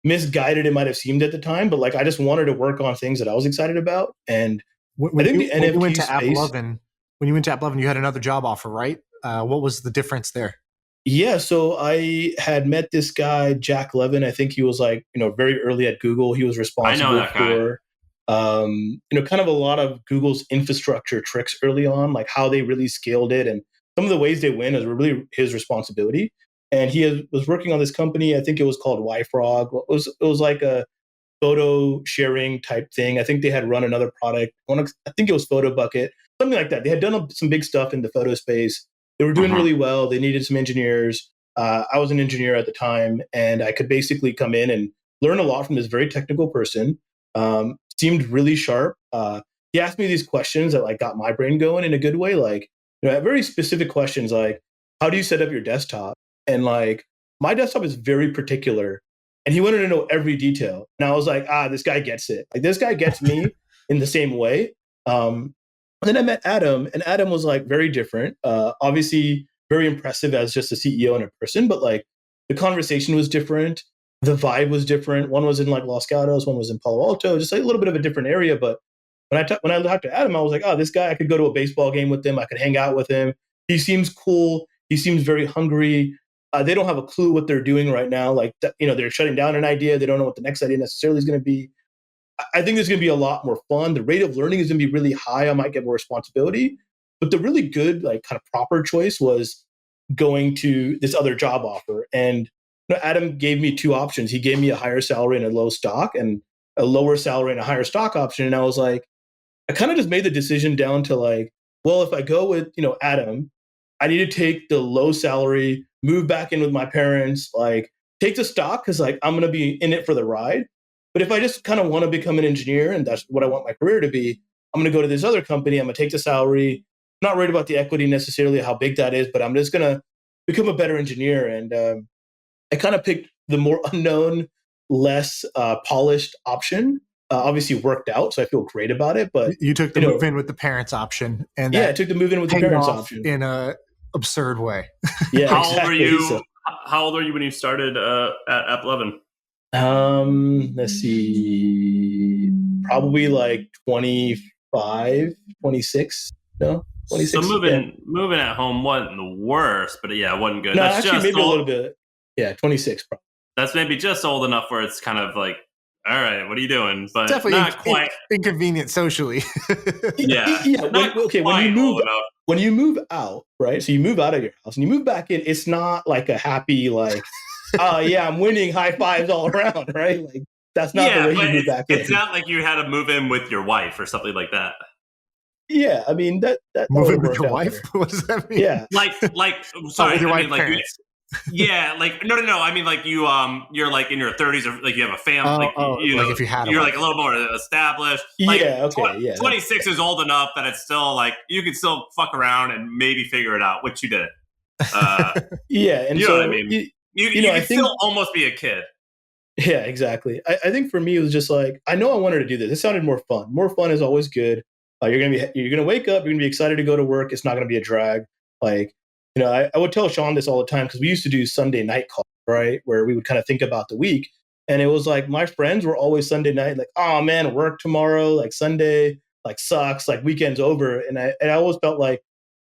misguided it might have seemed at the time, but like I just wanted to work on things that I was excited about. And when you went to AppLovin, you had another job offer, right? What was the difference there? Yeah, so I had met this guy, Jack Levin. I think he was like, very early at Google. He was responsible for, kind of a lot of Google's infrastructure tricks early on, like how they really scaled it. And some of the ways they win is really his responsibility. And he was working on this company. I think it was called YFrog. It was like a photo sharing type thing. I think they had run another product. I think it was Photo Bucket, something like that. They had done some big stuff in the photo space. They were doing really well. They needed some engineers. I was an engineer at the time, and I could basically come in and learn a lot from this very technical person. Seemed really sharp. He asked me these questions that like got my brain going in a good way. Like, very specific questions like, how do you set up your desktop? And like, my desktop is very particular. And he wanted to know every detail. And I was like, this guy gets it. Like, this guy gets me in the same way. And then I met Adam, and Adam was like very different. Obviously, very impressive as just a CEO and a person, but like the conversation was different. The vibe was different. One was in like Los Gatos, one was in Palo Alto, just like a little bit of a different area. But when I talked to Adam, I was like, this guy, I could go to a baseball game with him. I could hang out with him. He seems cool. He seems very hungry. They don't have a clue what they're doing right now. Like, they're shutting down an idea. They don't know what the next idea necessarily is going to be. I think there's going to be a lot more fun. The rate of learning is going to be really high. I might get more responsibility. But the really good, like kind of proper choice was going to this other job offer. And Adam gave me two options. He gave me a higher salary and a low stock, and a lower salary and a higher stock option. And I was like, I kind of just made the decision down to like, well, if I go with, Adam, I need to take the low salary, move back in with my parents, like take the stock because like I'm going to be in it for the ride. But if I just kind of want to become an engineer and that's what I want my career to be, I'm going to go to this other company. I'm going to take the salary. I'm not worried about the equity necessarily, how big that is, but I'm just going to become a better engineer. And I kind of picked the more unknown, less polished option. obviously worked out, so I feel great about it. But you took the move in with the parents option, and I took the move in with the parents option in a absurd way. Yeah, how exactly. old are you? So, how old are you when you started at AppLovin? Let's see, probably like 25, 26. No, 26. So moving at home wasn't the worst, but it wasn't good. No, That's actually, just maybe a little bit. Yeah, 26 probably. That's maybe just old enough where it's kind of like, all right, what are you doing? But definitely not quite inconvenient socially. Yeah. When you move out, right? So you move out of your house and you move back in. It's not like a happy like, I'm winning, high fives all around, right? Like that's not the way you move back in. It's not like you had to move in with your wife or something like that. Yeah, I mean that move in with your wife. What does that mean? Yeah, sorry, with your wife parents. Yeah, like no. I mean, like you're like in your 30s, or like you have a family. Like if you had, you're like a little more established. Like, 26 is old enough that it's still like you can still fuck around and maybe figure it out, which you didn't. And you know what I mean. You can still almost be a kid. Yeah, exactly. I think for me it was just like I know I wanted to do this. It sounded more fun. More fun is always good. You're gonna wake up. You're gonna be excited to go to work. It's not gonna be a drag. Like. I would tell Shaan this all the time because we used to do Sunday night calls, right? Where we would kind of think about the week. And it was like my friends were always Sunday night, like, oh man, work tomorrow, like Sunday, like sucks, like weekend's over. And I always felt like,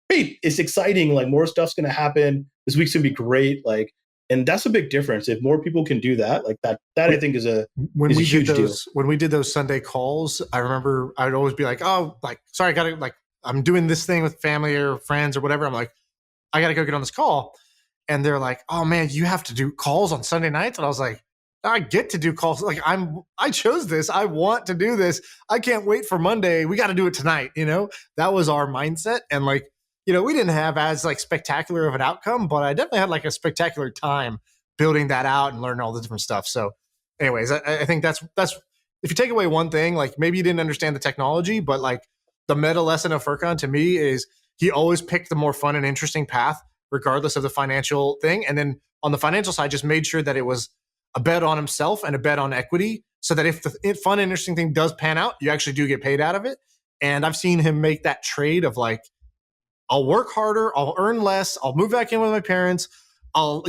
great, it's exciting, like more stuff's gonna happen. This week's gonna be great. Like, and that's a big difference. If more people can do that, like that I think is a huge deal. When we did those Sunday calls, I remember I'd always be like, oh, like, sorry, I gotta I'm doing this thing with family or friends or whatever. I'm like, I got to go get on this call. And they're like, oh man, you have to do calls on Sunday nights. And I was like, I get to do calls. Like I chose this. I want to do this. I can't wait for Monday. We got to do it tonight. That was our mindset. And like, we didn't have as like spectacular of an outcome, but I definitely had like a spectacular time building that out and learning all the different stuff. So anyways, I think that's, if you take away one thing, like maybe you didn't understand the technology, but like the meta lesson of Furqan to me is, he always picked the more fun and interesting path, regardless of the financial thing. And then on the financial side, just made sure that it was a bet on himself and a bet on equity, so that if the fun and interesting thing does pan out, you actually do get paid out of it. And I've seen him make that trade of like, I'll work harder, I'll earn less, I'll move back in with my parents, I'll,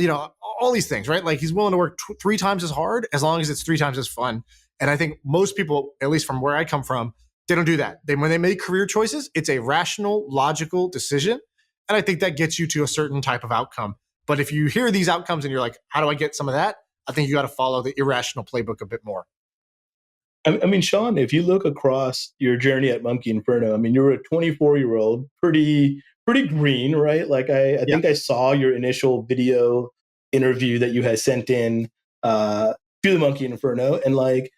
all these things, right? Like he's willing to work 3 times as hard as long as it's 3 times as fun. And I think most people, at least from where I come from, they don't do that. When they make career choices, it's a rational, logical decision. And I think that gets you to a certain type of outcome. But if you hear these outcomes and you're like, how do I get some of that? I think you got to follow the irrational playbook a bit more. I mean, Shaan, if you look across your journey at Monkey Inferno, I mean, you were a 24-year-old, pretty green, right? Like I think I saw your initial video interview that you had sent in to the Monkey Inferno. And like,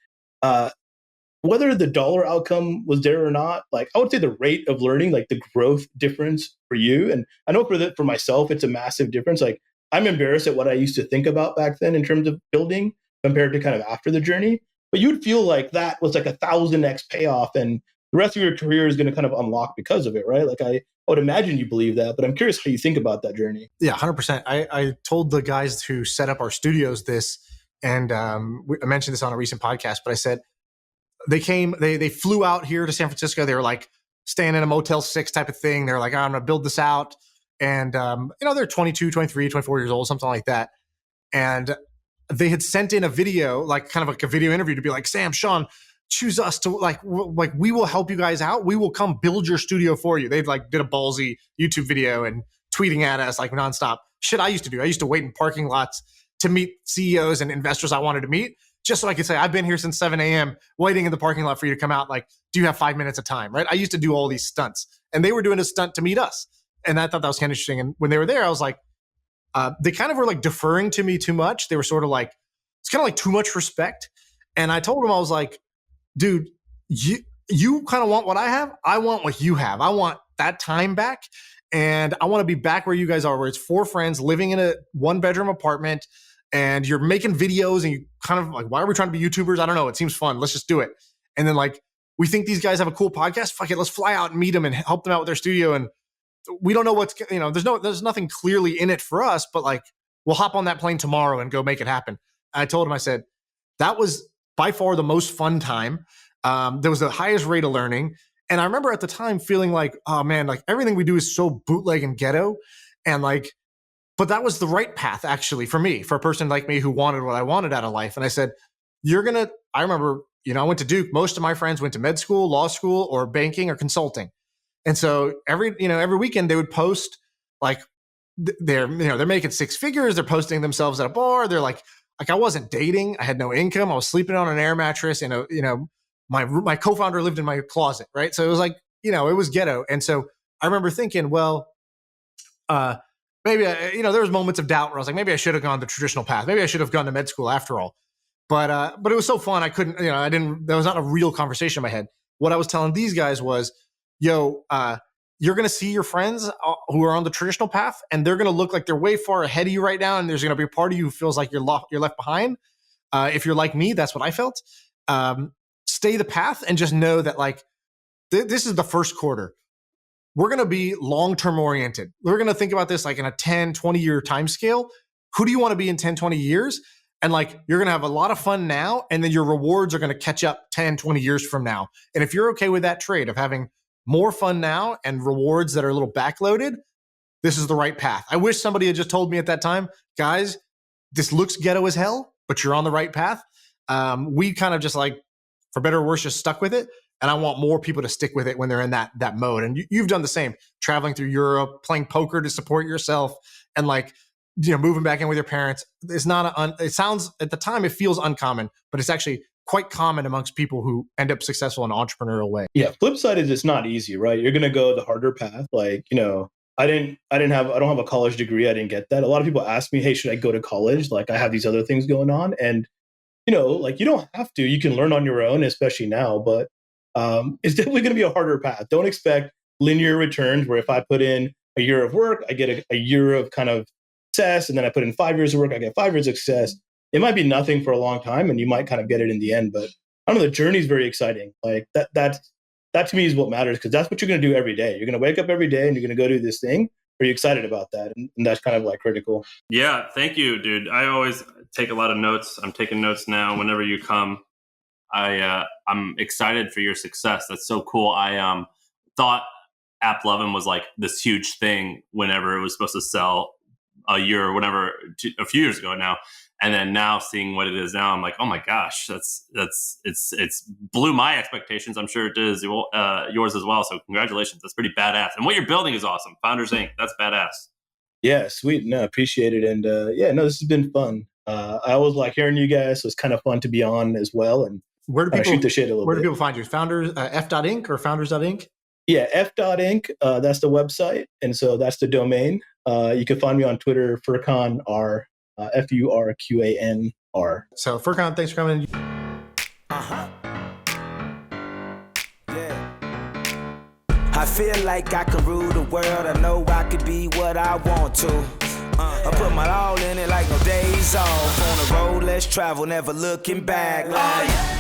whether the dollar outcome was there or not, like I would say the rate of learning, like the growth difference for you. And I know for myself, it's a massive difference. Like I'm embarrassed at what I used to think about back then in terms of building compared to kind of after the journey. But you'd feel like that was like 1,000x payoff and the rest of your career is going to kind of unlock because of it, right? Like I would imagine you believe that, but I'm curious how you think about that journey. Yeah, 100%. I told the guys who set up our studios this, and I mentioned this on a recent podcast, but I said, they flew out here to San Francisco. They were like staying in a Motel 6 type of thing. They're like, I'm going to build this out. And, they're 22, 23, 24 years old, something like that. And they had sent in a video, like kind of like a video interview to be like, Sam, Shaan, choose us to like we will help you guys out. We will come build your studio for you. They like did a ballsy YouTube video and tweeting at us like nonstop. Shit I used to do. I used to wait in parking lots to meet CEOs and investors I wanted to meet, just so I could say, I've been here since 7 a.m. waiting in the parking lot for you to come out. Like, do you have 5 minutes of time, right? I used to do all these stunts. And they were doing a stunt to meet us. And I thought that was kind of interesting. And when they were there, I was like, they kind of were like deferring to me too much. They were sort of like, it's kind of like too much respect. And I told them, I was like, dude, you kind of want what I have. I want what you have. I want that time back. And I want to be back where you guys are, where it's 4 friends living in a 1-bedroom apartment and you're making videos and you kind of like, why are we trying to be YouTubers? I don't know. It seems fun. Let's just do it. And then like, we think these guys have a cool podcast. Fuck it. Let's fly out and meet them and help them out with their studio. And we don't know what's, there's nothing clearly in it for us, but like, we'll hop on that plane tomorrow and go make it happen. And I told him, I said, that was by far the most fun time. There was the highest rate of learning. And I remember at the time feeling like, oh man, like everything we do is so bootleg and ghetto. And like, but that was the right path actually for me, for a person like me who wanted what I wanted out of life. And I said, I remember, I went to Duke. Most of my friends went to med school, law school, or banking or consulting. And so every weekend they would post like they're making six figures. They're posting themselves at a bar. They're like I wasn't dating. I had no income. I was sleeping on an air mattress. And my co-founder lived in my closet. Right. So it was like, it was ghetto. And so I remember thinking, well, maybe, there was moments of doubt where I was like, maybe I should have gone the traditional path. Maybe I should have gone to med school after all. But it was so fun. I couldn't, there was not a real conversation in my head. What I was telling these guys was, you're going to see your friends who are on the traditional path, and they're going to look like they're way far ahead of you right now. And there's going to be a part of you who feels like you're left behind. If you're like me, that's what I felt. Stay the path and just know that like, this is the first quarter. We're going to be long-term oriented. We're going to think about this like in a 10, 20 year time scale. Who do you want to be in 10, 20 years? And like, you're going to have a lot of fun now, and then your rewards are going to catch up 10, 20 years from now. And if you're okay with that trade of having more fun now and rewards that are a little backloaded, this is the right path. I wish somebody had just told me at that time, guys, this looks ghetto as hell, but you're on the right path. We kind of just like, for better or worse, just stuck with it. And I want more people to stick with it when they're in that mode. And you've done the same, traveling through Europe, playing poker to support yourself, and like, moving back in with your parents. It's not it sounds at the time, it feels uncommon, but it's actually quite common amongst people who end up successful in an entrepreneurial way. Yeah. Flip side is it's not easy, right? You're going to go the harder path. Like, I don't have a college degree. I didn't get that. A lot of people ask me, hey, should I go to college? Like, I have these other things going on. And, like, you don't have to. You can learn on your own, especially now. But it's definitely going to be a harder path. Don't expect linear returns where if I put in a year of work, I get a year of kind of success. And then I put in 5 years of work, I get 5 years of success. It might be nothing for a long time, and you might kind of get it in the end. But I don't know, the journey is very exciting. Like that to me is what matters, because that's what you're going to do every day. You're going to wake up every day and you're going to go do this thing. Are you excited about that? And that's kind of like critical. Yeah, thank you, dude. I always take a lot of notes. I'm taking notes now. Whenever you come, I'm excited for your success. That's so cool. I thought AppLovin was like this huge thing whenever it was supposed to sell a year or whatever, a few years ago now. And then now seeing what it is now, I'm like, oh my gosh, it's blew my expectations. I'm sure it is yours as well. So congratulations. That's pretty badass. And what you're building is awesome. Founders Inc. That's badass. Yeah, sweet. No, appreciate it. And this has been fun. I always like hearing you guys. So it's kind of fun to be on as well. And where do people shoot the shit a little bit. Where do people find you? Founders, f.inc or founders.inc? Yeah, f.inc. That's the website. And so that's the domain. You can find me on Twitter, Furqan R, Furqanr. So Furqan, thanks for coming. Yeah. I feel like I can rule the world. I know I can be what I want to. I put my all in it like no days off. On the road, let's travel, never looking back. Like,